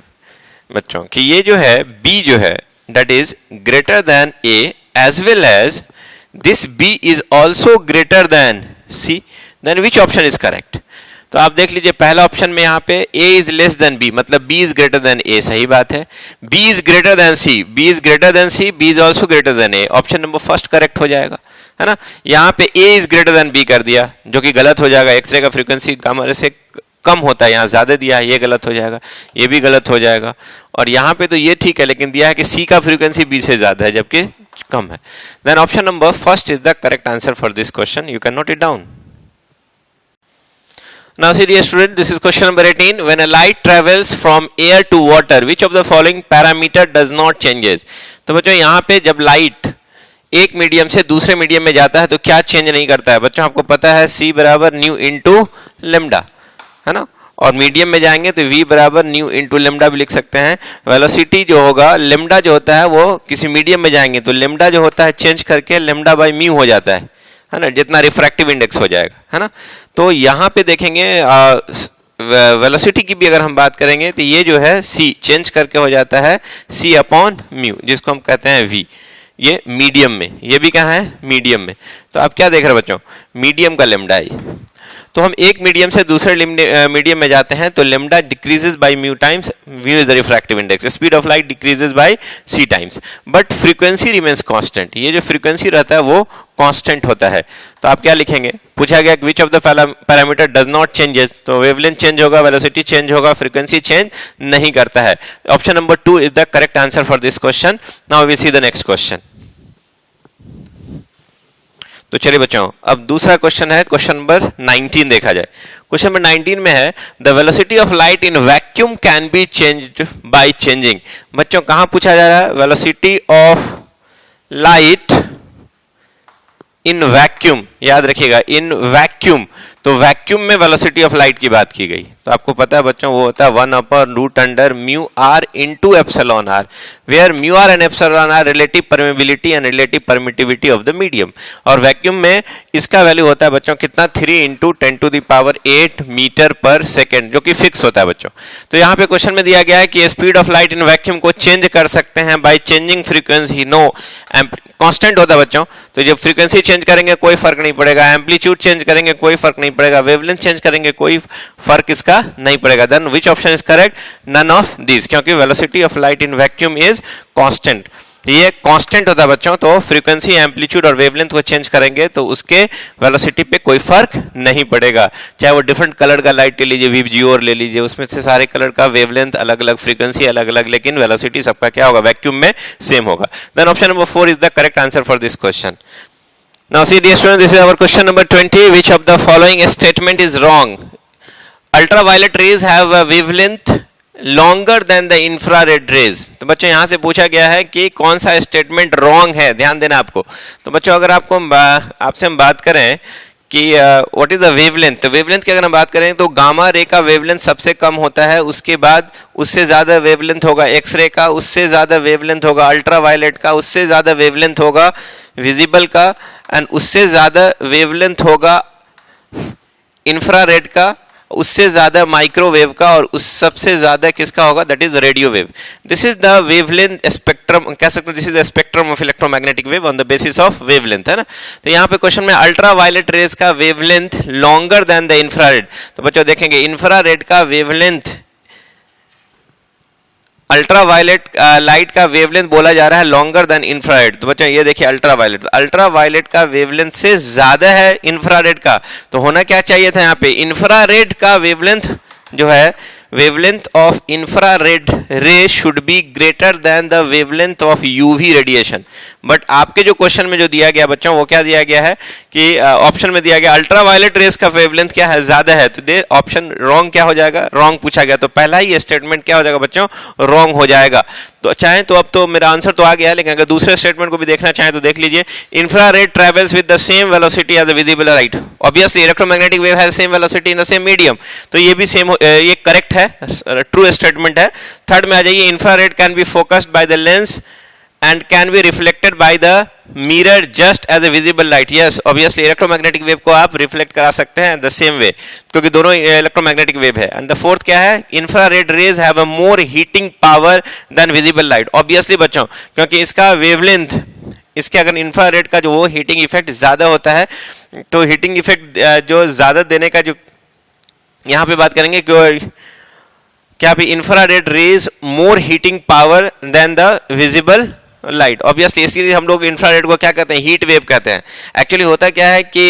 बच्चों कि ये जो है B जो है that is greater than A as well as this B is also greater than C, then which option is correct? तो आप देख लीजिए पहला ऑप्शन में यहाँ पे A is less than B, मतलब B is greater than A, सही बात है। B is greater than C, B is greater than C, B is also greater than A, option number first correct हो जाएगा, है ना। यहाँ पे A is greater than B कर दिया जो कि गलत हो जाएगा। एक्सरे का फ्रीक्वेंसी गामा रे से कम होता है, यहाँ ज्यादा दिया है, ये गलत हो जाएगा, ये भी गलत हो जाएगा। और यहाँ पे तो ये ठीक है लेकिन दिया है कि C का फ्रीक्वेंसी B से ज्यादा है जबकि कम है। Then option number first is the correct answer for this question. You can note it down. Now see dear student, this is question number 18. When a light travels from air to water, which of the following parameter does not changes? तो बच्चों यहाँ पे जब light एक medium से दूसरे medium में जाता है तो क्या चेंज नहीं करता है? बच्चों आपको पता है C बराबर न्यू इंटू लेमडा, है ना। और मीडियम में जाएंगे तो v बराबर न्यू इंटू लेमडा भी लिख सकते हैं। वेलोसिटी जो होगा लेमडा जो होता है वो किसी मीडियम में जाएंगे तो लेमडा जो होता है चेंज करके लेमडा बाई म्यू हो जाता है ना, जितना रिफ्रैक्टिव इंडेक्स हो जाएगा, है ना। तो यहाँ पे देखेंगे वेलोसिटी की भी अगर हम बात करेंगे तो ये जो है c चेंज करके हो जाता है c अपॉन म्यू, जिसको हम कहते हैं v। ये मीडियम में, ये भी कहाँ है, मीडियम में। तो आप क्या देख रहे हैं बच्चों, मीडियम का लेमडा है। तो हम एक मीडियम से दूसरे मीडियम में जाते हैं तो lambda decreases by mu times, mu is the refractive index, speed of light decreases by c times, but frequency remains constant. ये जो फ्रीक्वेंसी रहता है वो कांस्टेंट होता है। तो आप क्या लिखेंगे, पूछा गया which of the parameter does not changes, तो वेवलेंथ चेंज होगा, वेलोसिटी चेंज होगा, फ्रीक्वेंसी चेंज नहीं करता है। Option number 2 is the correct answer for this question. Now we see the next question. तो चलिए बच्चों, अब दूसरा क्वेश्चन है, क्वेश्चन नंबर 19 देखा जाए। क्वेश्चन नंबर 19 में है the velocity of light in vacuum can be changed by changing. बच्चों कहां पूछा जा रहा है, velocity of light in vacuum, याद रखिएगा इन वैक्यूम। तो वैक्यूम में वेलोसिटी ऑफ लाइट की बात की गई। तो आपको पता है बच्चों वो होता है 1/√अंडर mu r into epsilon r, where mu r and epsilon r relative permeability and relative permittivity of the medium. और वैक्यूम में इसका वैल्यू होता है बच्चों कितना, 3 × 10⁸ मीटर पर सेकेंड, जो कि फिक्स होता है बच्चों। तो यहाँ पे क्वेश्चन में दिया गया है कि speed of light in vacuum को चेंज कर सकते हैं by changing frequency. No, constant होता है बच्चों, तो जब फ्रीक्वेंसी चेंज करेंगे कोई फर्क नहीं पड़ेगा, एम्पलीट्यूड चेंज करेंगे कोई फर्क नहीं पड़ेगा, वेवलेंथ चेंज करेंगे कोई फर्क इसका नहीं पड़ेगा। Then which option is correct, none of this, क्योंकि velocity of light in vacuum is constant. ये कांस्टेंट होता है बच्चों, तो फ्रीक्वेंसी, एम्पलीट्यूड और वेवलेंथ को चेंज करेंगे तो उसके वेलोसिटी पे कोई फर्क नहीं पड़ेगा। चाहे वो डिफरेंट कलर का लाइट ले लीजिए, वीजीओर ले लीजिए, उसमें से सारे कलर का वेवलेंथ अलग अलग, फ्रीक्वेंसी अलग अलग, लेकिन वेलोसिटी सबका क्या होगा, वैक्यूम में सेम होगा। Then option number 4 is the correct answer for this question. Now see dear students, this is our question number 20. Which of the following statement is wrong? Ultraviolet rays have a wavelength longer than the infrared rays. तो बच्चों यहाँ से पूछा गया है कि कौन सा स्टेटमेंट रॉन्ग है, ध्यान देना आपको। तो बच्चों अगर आपसे हम बात करें कि व्हाट इज द वेवलेंथ, तो वेवलेंथ की अगर हम बात करें तो गामा रे का वेवलेंथ सबसे कम होता है, उसके बाद उससे ज़्यादा वेवलेंथ होगा एक्स रे का, उससे ज़्यादा वेवलेंथ होगा अल्ट्रावायलेट का, उससे ज़्यादा वेवलेंथ होगा विजिबल का, एंड उससे ज़्यादा वेवलेंथ होगा इंफ्रारेड का, उससे ज़्यादा माइक्रोवेव का, और उस सबसे ज़्यादा किसका होगा, that is radio wave. This is the wavelength spectrum, कह सकते हैं this is the spectrum of electromagnetic wave on the basis of wavelength, है ना। तो यहाँ पे क्वेश्चन में अल्ट्रावायलेट रेज का wavelength longer than the infrared. तो बच्चों देखेंगे इंफ्रारेड का वेवलेंथ, अल्ट्रावायलेट लाइट का वेवलेंथ बोला जा रहा है लॉन्गर देन इंफ्रारेड। तो बच्चों ये देखिए अल्ट्रावायलेट, अल्ट्रावायलेट का वेवलेंथ से ज्यादा है इंफ्रारेड का, तो होना क्या चाहिए था यहाँ पे, इंफ्रारेड का वेवलेंथ जो है, वेवलेंथ ऑफ इंफ्रारेड रे should be greater than the wavelength of UV radiation. But आपके जो क्वेश्चन में जो दिया गया बच्चों वो क्या दिया गया है कि ऑप्शन में दिया गया अल्ट्रावायलेट रेस का वेवलेंथ क्या है, ज्यादा है, तो दे ऑप्शन रॉन्ग क्या हो जाएगा, रॉन्ग पूछा गया, तो पहला ही स्टेटमेंट क्या हो जाएगा बच्चों, रॉन्ग हो जाएगा। तो चाहे तो अब तो मेरा आंसर तो आ गया है, लेकिन अगर दूसरे स्टेटमेंट को भी देखना चाहें तो देख लीजिए, infrared travels with the same velocity as the visible light. Obviously electromagnetic wave has same velocity in the same medium, तो ये भी सेम, ये करेक्ट है, ट्रू स्टेटमेंट है। थर्ड में आ जाइए, infrared can be focused by the lens and can be reflected by the mirror just as a visible light. Yes, obviously electromagnetic wave को आप reflect करा सकते हैं the same way, क्योंकि दोनों electromagnetic wave है। And the fourth क्या है, infrared rays have a more heating power than visible light. Obviously बच्चों, क्योंकि इसका wavelength, इसके अगर इंफ्रारेड का जो वो हीटिंग इफेक्ट ज्यादा होता है, तो हीटिंग इफेक्ट जो ज्यादा देने का जो यहाँ पे बात करेंगे क्या भी infrared rays more heating power than the visible light. Obviously इसीलिए हम लोग इंफ्रारेड को क्या कहते हैं, हीट वेव कहते हैं। एक्चुअली होता क्या है कि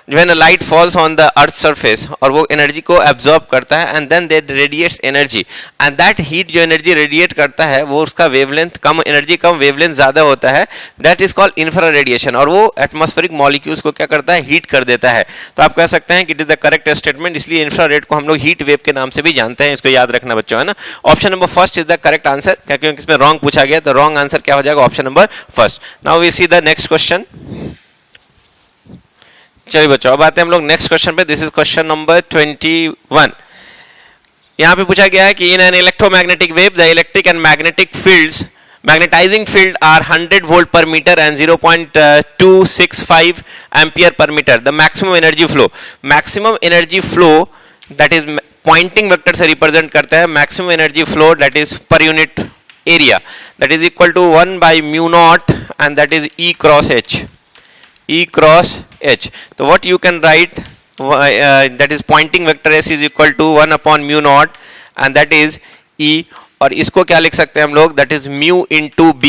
when light falls on the earth surface, और वो एनर्जी को एब्जॉर्ब करता है and then that radiates energy, and that heat जो एनर्जी रेडिएट करता है वो उसका वेवलेंथ कम, एनर्जी कम, वेवलेंथ ज्यादा होता है, that is called infra radiation, और वो एटमॉस्फेरिक मॉलिक्यूल्स को क्या करता है, हीट कर देता है। तो आप कह सकते हैं कि it is the correct statement, इसलिए इंफ्रारेड को हम लोग हीट वेव के नाम से भी जानते हैं, इसको याद रखना बच्चों, है ना। Option number first is the correct answer, क्योंकि इसमें रॉन्ग पूछा गया, तो रॉन्ग आंसर क्या हो जाएगा, option number first. Now we see the next question. चलिए बच्चों अब आते हैं हम लोग नेक्स्ट क्वेश्चन पे। This is question number 21। यहाँ पे पूछा गया है कि in an electromagnetic wave the electric and magnetic fields magnetizing field are 100 volt per metre and 0.265 ampere per metre. The maximum energy flow that is Poynting vector से represent करता है maximum energy flow that is per unit area that is equal to 1 by mu naught and that is E cross H. So what you can write that is pointing vector S is equal to 1 upon mu naught and that is E, और इसको क्या लिख सकते हैं हम लोग, that is mu into B.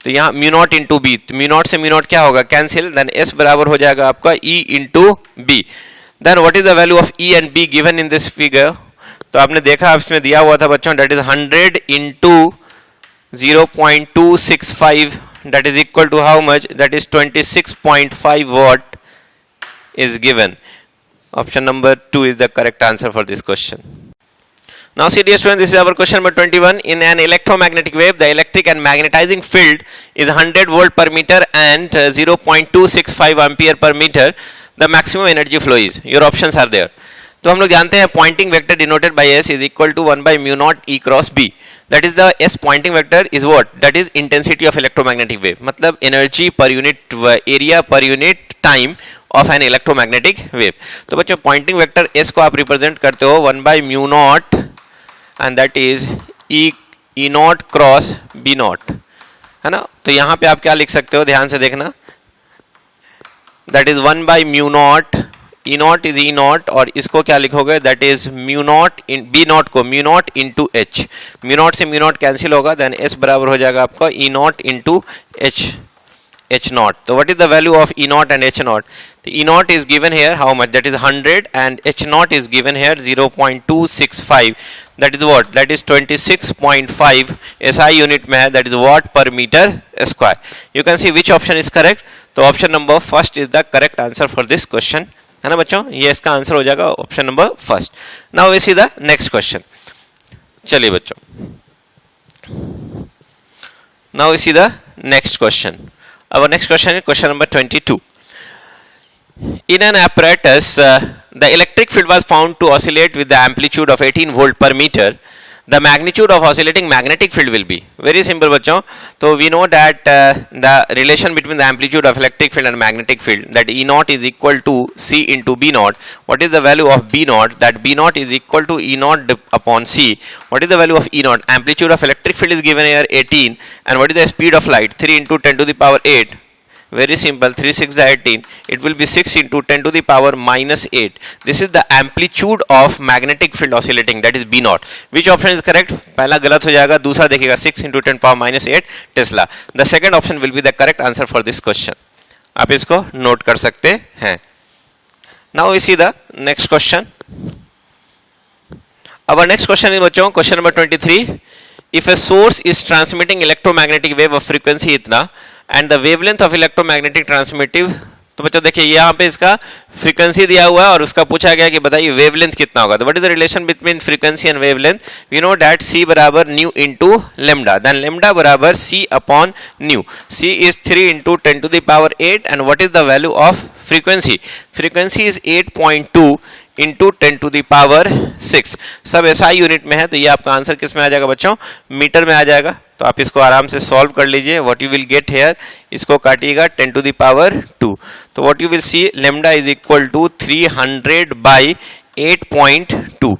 तो यहाँ mu naught into B, तो mu naught से mu naught क्या होगा, कैंसिल, then S बराबर हो जाएगा आपका E into B. Then what is the value of E and B given in this figure? तो आपने देखा इसमें दिया हुआ था बच्चों, that is 100 into 0.265 that is equal to how much, that is 26.5 watt is given. Option number 2 is the correct answer for this question. Now see dear students, this is our question number 21. In an electromagnetic wave the electric and magnetizing field is 100 volt per meter and 0.265 ampere per meter. The maximum energy flow is, your options are there. तो हम लोग जानते हैं pointing vector denoted by S is equal to 1 by mu naught E cross B. That is the S pointing vector is what? That is intensity of electromagnetic wave. मतलब energy per unit area per unit time of an electromagnetic wave. तो बच्चों pointing vector S को आप represent करते हो 1 by mu naught and that is E naught cross B naught, है ना. तो यहाँ पे आप क्या लिख सकते हो, ध्यान से देखना, that is 1 by mu naught, E naught is E naught, और इसको क्या लिखोगे, that is mu naught in B naught को mu naught into H. mu naught से mu naught कैंसिल होगा, then S बराबर हो जाएगा आपका E naught into H naught. तो what is the value of E naught and H naught? The E naught is given here how much, that is 100 and H naught is given here 0.265. That is what, that is 26.5 SI unit में है, that is watt per meter square. You can see which option is correct. तो option number first is the correct answer for this question, है ना बच्चों. ये इसका answer हो जाएगा option number first. Now we see the next question. चलिए बच्चों, now we see the next question. Our next question is question number 22. In an apparatus, the electric field was found to oscillate with the amplitude of 18 volt per meter. The magnitude of oscillating magnetic field will be, very simple बच्चों. तो we know that the relation between the amplitude of electric field and magnetic field, that E naught is equal to C into B naught. What is the value of B naught? That B naught is equal to E naught upon C. What is the value of E naught? Amplitude of electric field is given here 18, and what is the speed of light? 3 into 10 to the power 8. Very simple, 3 6 18, it will be 6 into 10 to the power minus 8. This is the amplitude of magnetic field oscillating, that is B naught. Which option is correct? पहला गलत हो जाएगा, दूसरा देखिएगा 6 into 10 power minus 8 Tesla. The second option will be the correct answer for this question. आप इसको नोट कर सकते हैं. Now we see the next question. Our next question is बच्चों question number 23. If a source is transmitting electromagnetic wave of frequency इतना and the wavelength of electromagnetic transmittive, तो बच्चों देखिए यहाँ पे इसका फ्रीक्वेंसी दिया हुआ है और उसका पूछा गया कि बताइए वेवलेंथ कितना होगा. तो what is the relation between frequency and wavelength? We know that C बराबर nu into lambda, then lambda बराबर C upon nu. C is 3 into 10 to the power 8 and what is the value of frequency? Frequency is 8.2 into 10 to the power 6. सब SI unit में है, तो ये आपका answer किस में आ जाएगा बच्चों? मीटर में आ जाएगा. तो आप इसको आराम से सॉल्व कर लीजिए. What you will get here, इसको काटिएगा 10 टू द पावर 2. तो what you will see, lambda is equal to 300 by 8.2.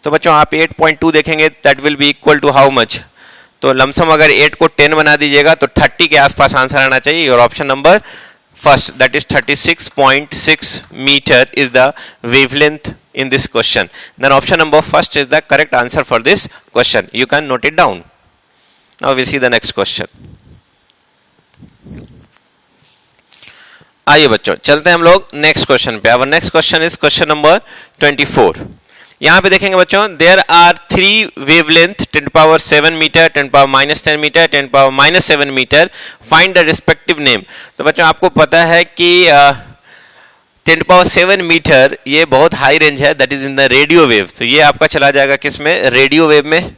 तो बच्चों आप 8.2 देखेंगे, that will be equal to how much? तो लमसम अगर 8 को 10 बना दीजिएगा तो 30 के आसपास आंसर आना चाहिए. और option number first, that is 36.6 meter is the wavelength in this question. Then option number first is the correct answer for this question. You can note it down. Now we see the next question. आइए बच्चों चलते हैं हम लोग next question पे. Our next question is question number 24. यहाँ पे देखेंगे बच्चों, there are 3 wavelength 10 to power 7 meter, 10 to power minus 10 meter, 10 to power minus 7 meter. Find the respective name. तो बच्चों आपको पता है कि 10 to power 7 मीटर ये बहुत हाई रेंज है, that is in the radio wave. तो ये आपका चला जाएगा किस में? रेडियो वेव में.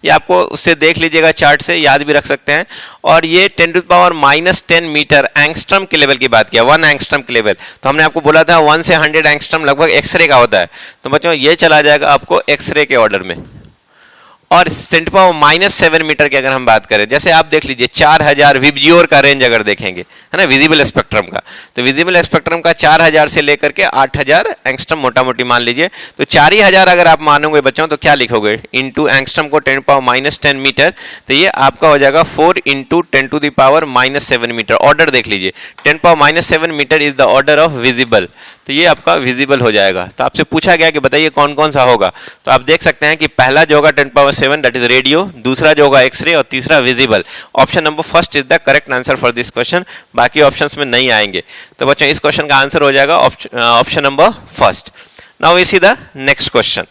ये आपको उससे देख लीजिएगा, चार्ट से याद भी रख सकते हैं. और ये 10 to power minus 10 metre angstrom के लेवल की बात किया, 1 एंगस्ट्रम के लेवल. तो हमने आपको बोला था 1 से 100 एंगस्ट्रम लगभग एक्सरे का होता है. तो बच्चों ये चला जाएगा आपको एक्सरे के ऑर्डर में. और 10⁻⁷ मीटर की अगर हम बात करें, जैसे आप देख लीजिए 4000 विबजियोर का रेंज अगर देखेंगे, है ना, विजिबल स्पेक्ट्रम का, तो विजिबल स्पेक्ट्रम का 4000 से लेकर के 8000 एंगस्ट्रम मोटा मोटी मान लीजिए, तो 4000 अगर आप मानोगे बच्चों तो क्या लिखोगे, इंटू एंगस्ट्रम को 10⁻⁻10 मीटर, तो ये आपका हो जाएगा 4 इंटू 10⁻⁷ मीटर। ऑर्डर देख लीजिए, 10⁻⁷ metre is the order of visible, तो ये आपका विजिबल हो जाएगा। तो आपसे पूछा गया कि बताइए कौन कौन सा होगा, तो आप देख सकते हैं कि पहला जो होगा 10⁻⁷ दैट इज रेडियो, दूसरा जो होगा एक्सरे और तीसरा visible. Option number first is the correct answer for this question, बाकी ऑप्शंस में नहीं आएंगे। तो बच्चों इस क्वेश्चन का आंसर हो जाएगा option number first. Now we see the next question.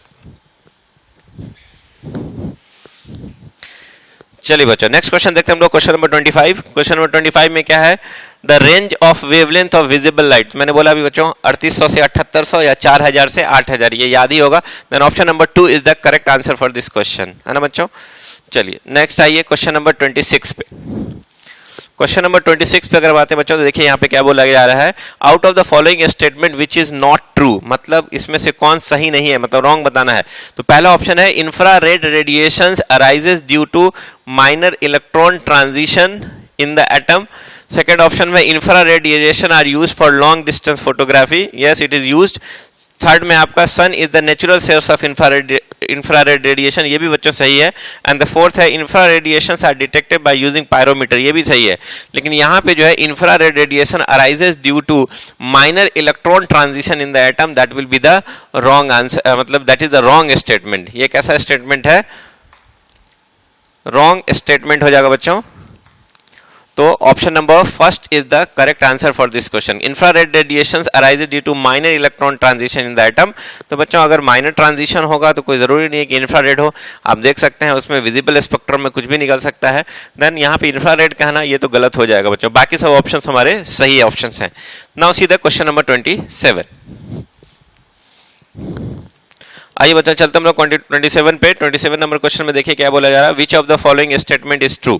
चलिए बच्चों नेक्स्ट क्वेश्चन देखते हैं हम लोग, क्वेश्चन नंबर 25। क्वेश्चन नंबर 25 में क्या है, the range of wavelength of visible light, मैंने बोला अभी बच्चों 3800 से 7800 या 4000 से 8000, ये याद ही होगा। Then option number 2 is the correct answer for this question, है ना बच्चों। चलिए नेक्स्ट आइए क्वेश्चन नंबर 26 पे। क्वेश्चन नंबर 26 पे अगर बात है बच्चों तो देखिए यहाँ पे क्या बोला जा रहा है, out of the following statement which is not true, मतलब इसमें से कौन सही नहीं है, मतलब रॉन्ग बताना है। तो पहला ऑप्शन है infrared radiations arises due to minor electron transition in the atom. Second option में infrared radiation are used for long distance photography, yes it is used. Third में आपका sun is the natural source of infrared radiation, ये भी बच्चों सही है। And the fourth है infrared radiations are detected by using pyrometer, ये भी सही है। लेकिन यहाँ पे जो है infrared radiation arises due to minor electron transition in the atom, that will be the wrong answer, मतलब that is the wrong statement. ये कैसा स्टेटमेंट है, रॉन्ग स्टेटमेंट हो जाएगा बच्चों। तो option number first is the correct answer for this question, infrared radiations arise due to minor electron transition in the atom. तो बच्चों अगर माइनर ट्रांजिशन होगा तो कोई जरूरी नहीं है कि इंफ्रारेड हो, आप देख सकते हैं उसमें विजिबल स्पेक्ट्रम में कुछ भी निकल सकता है। देन यहाँ पे इंफ्रारेड कहना ये तो गलत हो जाएगा बच्चों, बाकी सब ऑप्शंस हमारे सही ऑप्शंस हैं। Now see the question number 27। आइए बच्चों चलते हम लोग 27 पे। 27 नंबर क्वेश्चन में देखिए क्या बोला जा रहा है, विच of the following statement is true,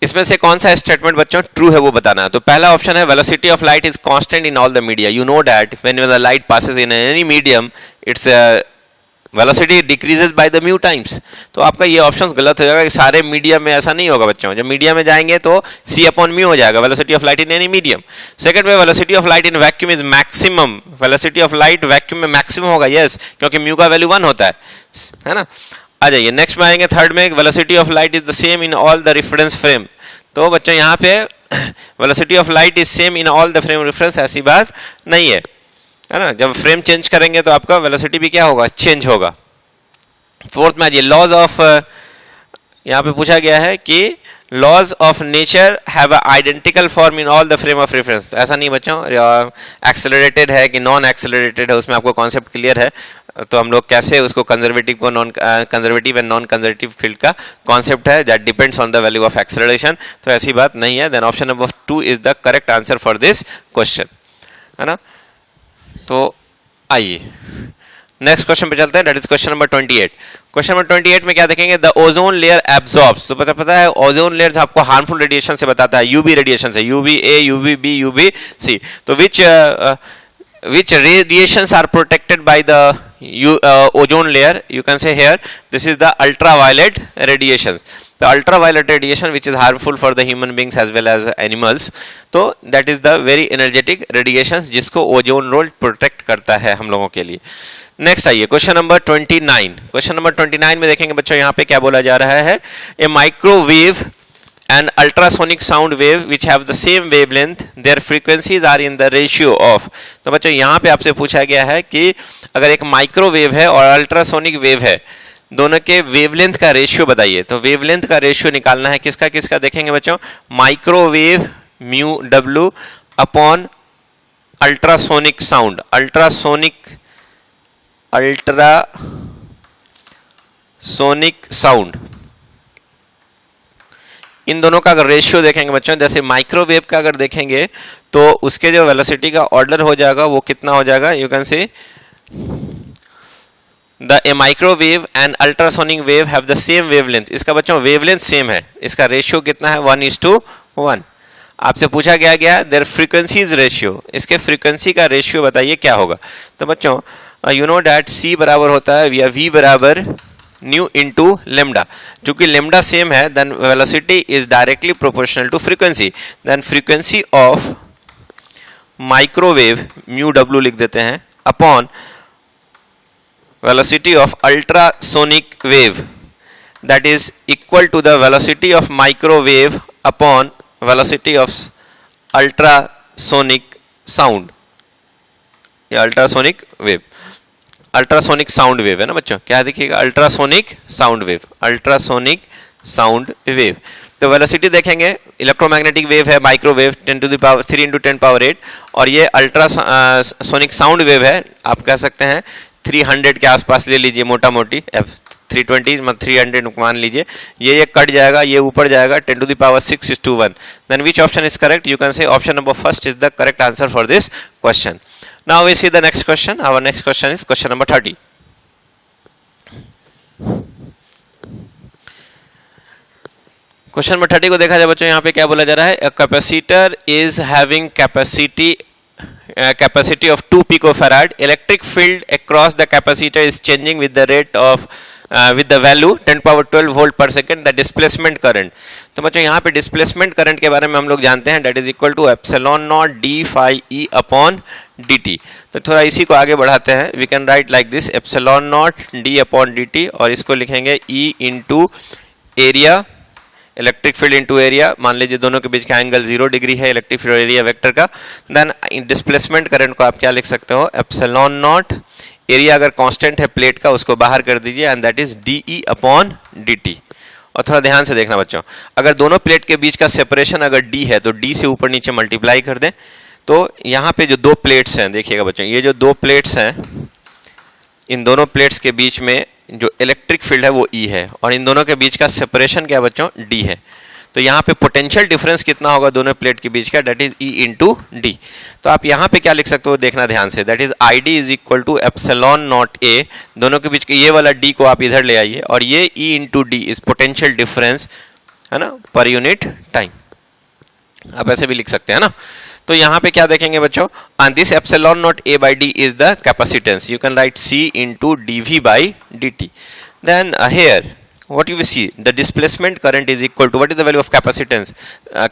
इसमें से कौन सा स्टेटमेंट बच्चों ट्रू है वो बताना है। तो पहला ऑप्शन है velocity of light is constant in all the media, you know that when the light passes in any medium its velocity decreases by the mu times. तो आपका ये ऑप्शन गलत हो जाएगा कि सारे मीडियम में ऐसा नहीं होगा बच्चों, जब मीडियम में जाएंगे तो c/μ हो जाएगा, velocity of light in any medium. Second में velocity of light in vacuum is maximum, velocity of light vacuum में मैक्सिमम होगा, यस क्योंकि म्यू का वैल्यू 1 होता है ना। आ जाइए नेक्स्ट में आएंगे, थर्ड में velocity of light is the same in all the reference frame. तो बच्चों यहाँ पे velocity of light is same in all the frame reference, ऐसी बात नहीं है ना। जब फ्रेम चेंज करेंगे तो आपका वेलोसिटी भी क्या होगा, चेंज होगा। फोर्थ में आइए, लॉज ऑफ, यहाँ पे पूछा गया है कि laws of nature have identical form in all the frame of reference. ऐसा नहीं बच्चों, एक्सेलरेटेड है कि नॉन एक्सेलरेटेड है, उसमें आपको कॉन्सेप्ट क्लियर है। तो हम लोग कैसे उसको कंजर्वेटिव को non conservative and non conservative field का कॉन्सेप्ट है, that depends on the value of acceleration. तो ऐसी बात नहीं है। Then option number 2 is the correct answer for this question, है ना। तो आइए नेक्स्ट क्वेश्चन पे चलते हैं, that is question number 28। Question number 28 में क्या देखेंगे, द ओजोन लेयर एब्जॉर्ब्स। तो पता है ओजोन लेयर आपको हार्मफुल रेडिएशन से बताता है, यूवी रेडिएशन से, यूवीए, यूवीबी, यूवीसी। तो which radiations are protected by the ozone layer, you can say here this is the ultraviolet radiations, the ultraviolet radiation which is harmful for the human beings as well as animals. तो that is the very energetic radiations जिसको ozone role protect करता है हम लोगों के लिए। Next आइए question number 29। Question number 29 में देखेंगे बच्चों यहाँ पे क्या बोला जा रहा है, ए microwave and ultrasonic sound wave which have the same wavelength, their frequencies are in the ratio of। तो बच्चों यहाँ पे आपसे पूछा गया है कि अगर एक माइक्रोवेव है और अल्ट्रासोनिक वेव है, दोनों के वेवलेंथ का रेशियो बताइए। तो वेवलेंथ का रेशियो निकालना है किसका किसका, देखेंगे बच्चों microwave mu W upon ultrasonic sound, ultrasonic sound, इन दोनों का अगर रेशियो देखेंगे बच्चों, जैसे माइक्रोवेव का अगर देखेंगे तो उसके जो वेलोसिटी का ऑर्डर हो जाएगा वो कितना हो जाएगा, यू कैन से the A microwave and ultrasonic wave have the same wavelength. इसका बच्चों वेवलेंथ सेम है, इसका रेशियो कितना है 1:1। आपसे पूछा गया देयर फ्रीक्वेंसीज रेशियो, इसके फ्रीक्वेंसी का रेशियो बताइए क्या होगा। तो बच्चों यू नो डैट सी बराबर होता है या वी बराबर न्यू इंटू लेमडा, चूंकि लेमडा सेम है then velocity is directly proportional to frequency, then frequency of microwave mu W लिख देते हैं upon velocity of ultrasonic wave, that is equal to the velocity of microwave upon velocity of ultrasonic sound या ultrasonic wave, ultrasonic sound wave है ना बच्चों, क्या देखिएगा ultrasonic sound wave, ultrasonic sound wave. तो वेलोसिटी देखेंगे, इलेक्ट्रोमैग्नेटिक वेव है microwave 10 to the power 3 into 10 power 8, और ये अल्ट्रासोनिक साउंड वेव है, आप कह सकते हैं 300 के आसपास ले लीजिए मोटा मोटी, 320 मतलब 300 मान लीजिए, ये कट जाएगा, ये ऊपर जाएगा 10 to the power 6:1। Then which option is correct? You can say option number first is the correct answer for this question. Now we see the next question. Our next question is question number 30। Question number 30 को देखा जाए बच्चों, यहाँ पे क्या बोला जा रहा है, a capacitor is having capacity of 2 picofarad, electric field across the capacitor is changing with the rate of with the value 10 power 12 volt per second, the displacement current। तो बच्चों यहाँ पे displacement current के बारे में हम लोग जानते हैं, that is equal to epsilon naught d phi e upon dt। तो थोड़ा इसी को आगे बढ़ाते हैं, we can write like this epsilon naught d upon dt, और इसको लिखेंगे e into area, electric field into area, मान लीजिए दोनों के बीच का एंगल 0 डिग्री है इलेक्ट्रिक फील्ड एरिया वेक्टर का। देन डिस्प्लेसमेंट करंट को आप क्या लिख सकते हो, एप्सिलॉन नॉट, एरिया अगर कांस्टेंट है प्लेट का उसको बाहर कर दीजिए, and that is dE upon dt. और थोड़ा ध्यान से देखना बच्चों, अगर दोनों प्लेट के बीच का सेपरेशन अगर डी है तो डी से ऊपर नीचे मल्टीप्लाई कर दें, तो यहाँ पे जो दो प्लेट्स हैं देखिएगा बच्चों, ये जो दो प्लेट्स हैं, इन दोनों प्लेट्स के बीच में जो इलेक्ट्रिक फील्ड है वो E है, और इन दोनों के बीच का सेपरेशन क्या बच्चों, D है। तो यहाँ पे पोटेंशियल डिफरेंस कितना होगा दोनों प्लेट के बीच का, that is E into D. तो आप यहाँ पे क्या लिख सकते हो, देखना ध्यान से, that is I d is equal to epsilon naught A, दोनों के बीच के ये वाला D को आप इधर ले आइए, और ये E into D is potential difference है ना पर यूनिट टाइम, आप ऐसे भी लिख सकते हैं ना। तो यहाँ पे क्या देखेंगे बच्चों, and this epsilon naught a by d is the capacitance, you can write c into dv by dt। then here what you will see, the displacement current is equal to, what is the value of capacitance,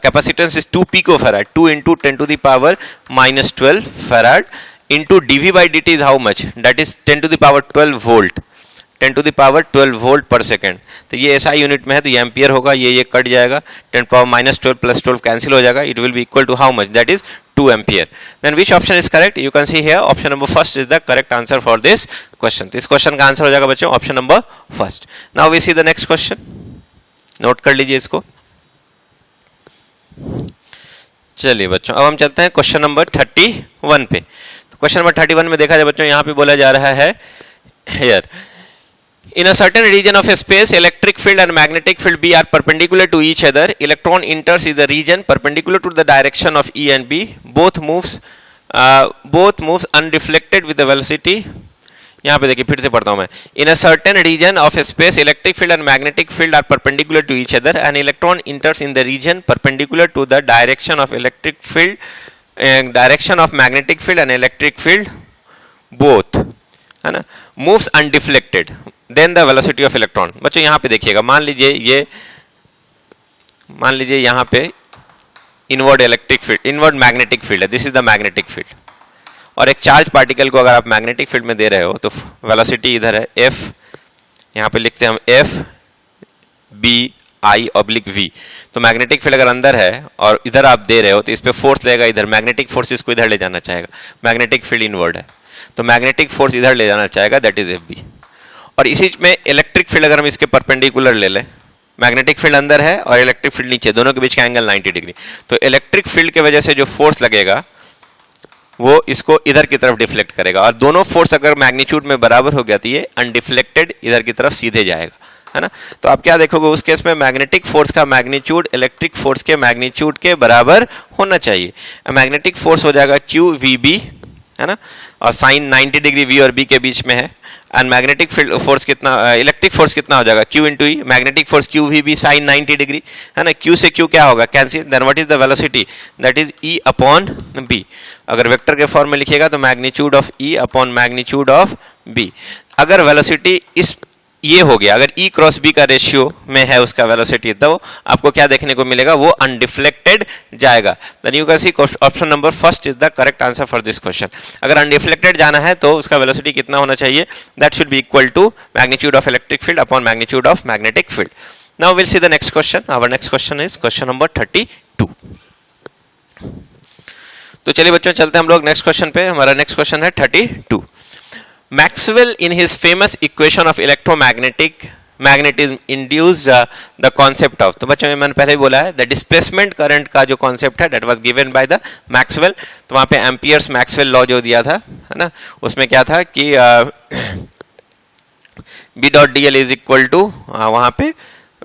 capacitance is 2 picofarad, 2 into 10 to the power minus 12 farad into dv by dt is how much, that is 10 to the power 12 volt, 10 to the power 12 volt पर second. तो ये ऐसा unit में है तो ये ampere होगा, ये कट जाएगा, 10 पावर माइनस 12 प्लस 12 कैंसिल हो जाएगा, it will be equal to how much, that is 2 ampere. Then which option is correct, you can see here option number first is the correct answer for this question. तो इस question का answer हो जाएगा बच्चों option number first. Now we see the next question, note कर लीजिए इसको। चलिए बच्चों अब हम चलते हैं क्वेश्चन नंबर 31 पे। तो क्वेश्चन नंबर 31 में देखा जाए बच्चों, यहाँ पे बोला जा रहा है here, in a certain region of a space, electric field and magnetic field B are perpendicular to each other. Electron enters is a region perpendicular to the direction of E and B. Both moves undeflected with the velocity. यहाँ पे देखिए फिर से पढ़ता हूँ मैं। In a certain region of a space, electric field and magnetic field are perpendicular to each other. An electron enters in the region perpendicular to the direction of electric field, direction of magnetic field and electric field both, है ना, moves undeflected. Then the velocity of electron. बच्चों यहाँ पे देखिएगा, मान लीजिए यहाँ पे inward electric field, inward magnetic field है, this is the magnetic field, और एक चार्ज पार्टिकल को अगर आप मैग्नेटिक फील्ड में दे रहे हो तो वेलोसिटी इधर है एफ, यहाँ पे लिखते हैं हम F B I oblique v. तो मैग्नेटिक फील्ड अगर अंदर है और इधर आप दे रहे हो तो इस पे फोर्स लगेगा, इधर मैग्नेटिक फोर्स इसको इधर ले जाना चाहेगा, मैग्नेटिक फील्ड इनवर्ड है तो मैग्नेटिक फोर्स इधर ले जाना चाहेगा, दैट इज एफ बी। और इसी में इलेक्ट्रिक फील्ड अगर हम इसके परपेंडिकुलर ले लें, मैग्नेटिक फील्ड अंदर है और इलेक्ट्रिक फील्ड नीचे, दोनों के बीच का एंगल 90 डिग्री, तो इलेक्ट्रिक फील्ड के वजह से जो फोर्स लगेगा वो इसको इधर की तरफ डिफ्लेक्ट करेगा, और दोनों फोर्स अगर मैग्नीट्यूड में बराबर हो गया तो ये अनडिफ्लेक्टेड इधर की तरफ सीधे जाएगा, है ना। तो आप क्या देखोगे उस केस में मैग्नेटिक फोर्स का मैग्नीट्यूड इलेक्ट्रिक फोर्स के मैग्नीट्यूड के बराबर होना चाहिए। मैग्नेटिक फोर्स हो जाएगा क्यू वी बी, है ना, और साइन 90 डिग्री वी और बी के बीच में है, एंड मैग्नेटिक फील्ड फोर्स कितना, इलेक्ट्रिक फोर्स कितना हो जाएगा, q into E, magnetic force q v B sine 90 degree, है ना, क्यू से क्यू क्या होगा cancel, then what is the velocity, that is E upon B. अगर वेक्टर के फॉर्म में लिखिएगा तो magnitude of E upon magnitude of B. अगर वेलोसिटी इस ये हो गया, अगर E क्रॉस B का रेशियो में है उसका वेलोसिटी, तो आपको क्या देखने को मिलेगा, वो अनडिफ्लेक्टेड जाएगा। Then you can see option number first is the correct answer for this question. अगर अनडिफ्लेक्टेड जाना है तो उसका वेलोसिटी कितना होना चाहिए, that should be equal to magnitude of electric field upon magnitude of magnetic field. Now will see the next question. Our next question is question number 32। तो चलिए बच्चों चलते हैं हम लोग नेक्स्ट क्वेश्चन पे। हमारा नेक्स्ट क्वेश्चन है 32। Maxwell in his famous equation of magnetism induced the concept of, तो बच्चों मैंने पहले ही बोला है, the displacement current का जो concept है that was given by the Maxwell। तो वहाँ पे एम्पियर्स मैक्सवेल लॉ जो दिया था, है ना, उसमें क्या था कि B dot D L is equal to, वहाँ पे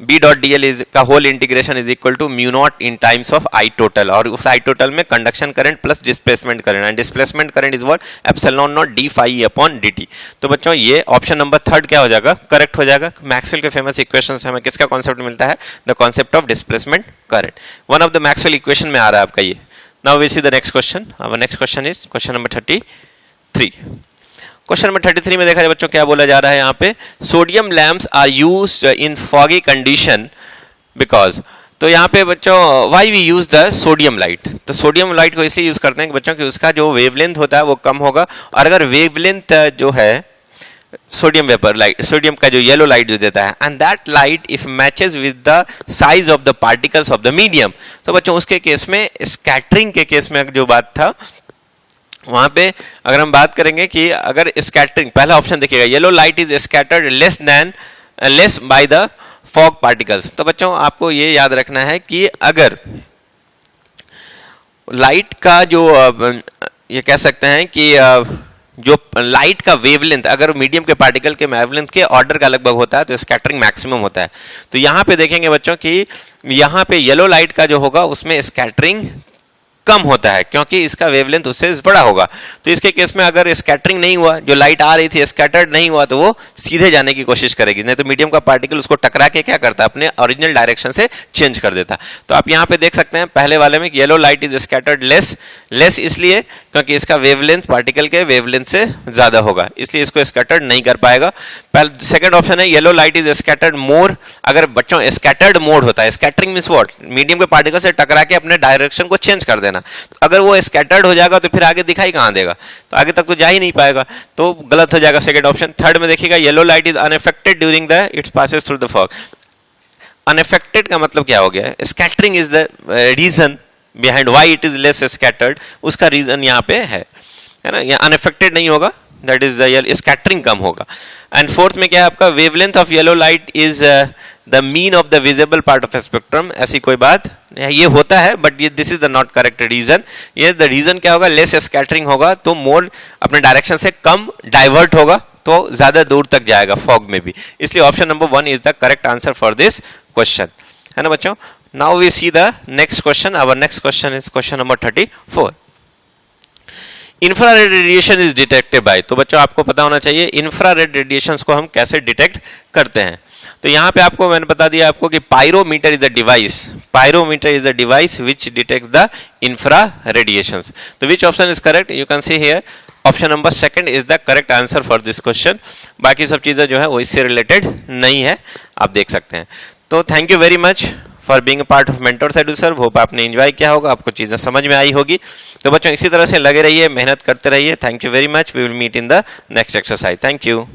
B dot D L is का whole integration is equal to mu naught in times of I total, और उस आई टोटल में conduction current plus displacement current, and displacement current is what, epsilon naught D phi upon D T. तो बच्चों ये option number third क्या हो जाएगा, correct हो जाएगा। मैक्सवेल के फेमस इक्वेशन से हमें किसका कॉन्सेप्ट मिलता है, the concept of displacement current. One of the Maxwell equation में आ रहा है आपका ये। Now we see the next question. Our next question is question number 33। Question number 33 में देखा जाए बच्चों क्या बोला जा रहा है यहाँ पे, sodium lamps are used in foggy condition because. तो यहाँ पे बच्चों why we use the sodium light, तो सोडियम लाइट को इसलिए यूज करते हैं कि बच्चों कि उसका जो वेवलेंथ होता है वो कम होगा, और अगर वेवलेंथ जो है सोडियम वेपर लाइट, सोडियम का जो येलो लाइट जो देता है, and that light if matches with the size of the particles of the medium, तो बच्चों उसके केस में, स्कैटरिंग के केस में जो बात था वहां पे अगर हम बात करेंगे कि अगर स्कैटरिंग, पहला ऑप्शन देखिएगा, yellow light is scattered less by the fog particles. तो बच्चों आपको ये याद रखना है कि अगर लाइट का जो ये कह सकते हैं कि जो लाइट का वेवलेंथ अगर मीडियम के पार्टिकल के वेवलेंथ के ऑर्डर का लगभग होता है तो स्कैटरिंग मैक्सिमम होता है। तो यहाँ पे देखेंगे बच्चों कि यहाँ पे येलो लाइट का जो होगा उसमें स्कैटरिंग कम होता है क्योंकि इसका वेवलेंथ उससे बड़ा होगा। तो इसके केस में अगर स्कैटरिंग नहीं हुआ, जो लाइट आ रही थी स्कैटर्ड नहीं हुआ, तो वो सीधे जाने की कोशिश करेगी, नहीं तो मीडियम का पार्टिकल उसको टकरा के क्या करता, अपने ओरिजिनल डायरेक्शन से चेंज कर देता। तो आप यहाँ पे देख सकते हैं पहले वाले में yellow light is scattered less इसलिए क्योंकि इसका वेवलेंथ पार्टिकल के वेवलेंथ से ज्यादा होगा, इसलिए इसको स्कैटर्ड नहीं कर पाएगा। सेकंड ऑप्शन है येलो लाइट इज स्कैटर्ड मोर। अगर बच्चों स्कैटर्ड मोड होता है, स्कैटरिंग मींस व्हाट, मीडियम के पार्टिकल से टकरा के अपने डायरेक्शन को चेंज कर देना। अगर वो स्कैटर्ड हो जाएगा तो फिर आगे दिखाई कहां देगा, तो आगे तक तो जा ही नहीं पाएगा, तो गलत हो जाएगा सेकंड ऑप्शन। थर्ड में देखिएगा yellow light is unaffected during the its passes through the fog. Unaffected का मतलब क्या हो गया, scattering is the reason behind why it is less scattered, उसका रीजन यहाँ पे है ना, यहाँ अनअफेक्टेड नहीं होगा, दैट इज द स्कैटरिंग कम होगा। एंड फोर्थ में क्या है आपका, wavelength of yellow light is the mean of the visible part of spectrum. ऐसी कोई बात ये होता है बट ये this is the not correct reason. ये द रीजन क्या होगा, लेस स्कैटरिंग होगा तो मोर अपने डायरेक्शन से कम डाइवर्ट होगा, तो ज्यादा दूर तक जाएगा फॉग में भी, इसलिए option number 1 is the correct answer for this question, है ना बच्चों। Now we see the next question. Our next question is question number 34। Infrared radiation is detected by. तो बच्चों आपको पता होना चाहिए इंफ्रारेड रेडिएशंस को हम कैसे डिटेक्ट करते हैं। तो यहाँ पे आपको मैंने बता दिया आपको कि pyrometer is the device, pyrometer is the device which detect the infra radiations. तो which option is correct, you can see here option number 2 is the correct answer for this question. बाकी सब चीजें जो है वो इससे रिलेटेड नहीं है, आप देख सकते हैं। तो thank you very much for being a part of mentors Eduserv. Hope आपने एंजॉय किया होगा, आपको चीजें समझ में आई होगी। तो बच्चों इसी तरह से लगे रहिए, मेहनत करते रहिए। Thank you very much, we will meet in the next exercise. Thank you.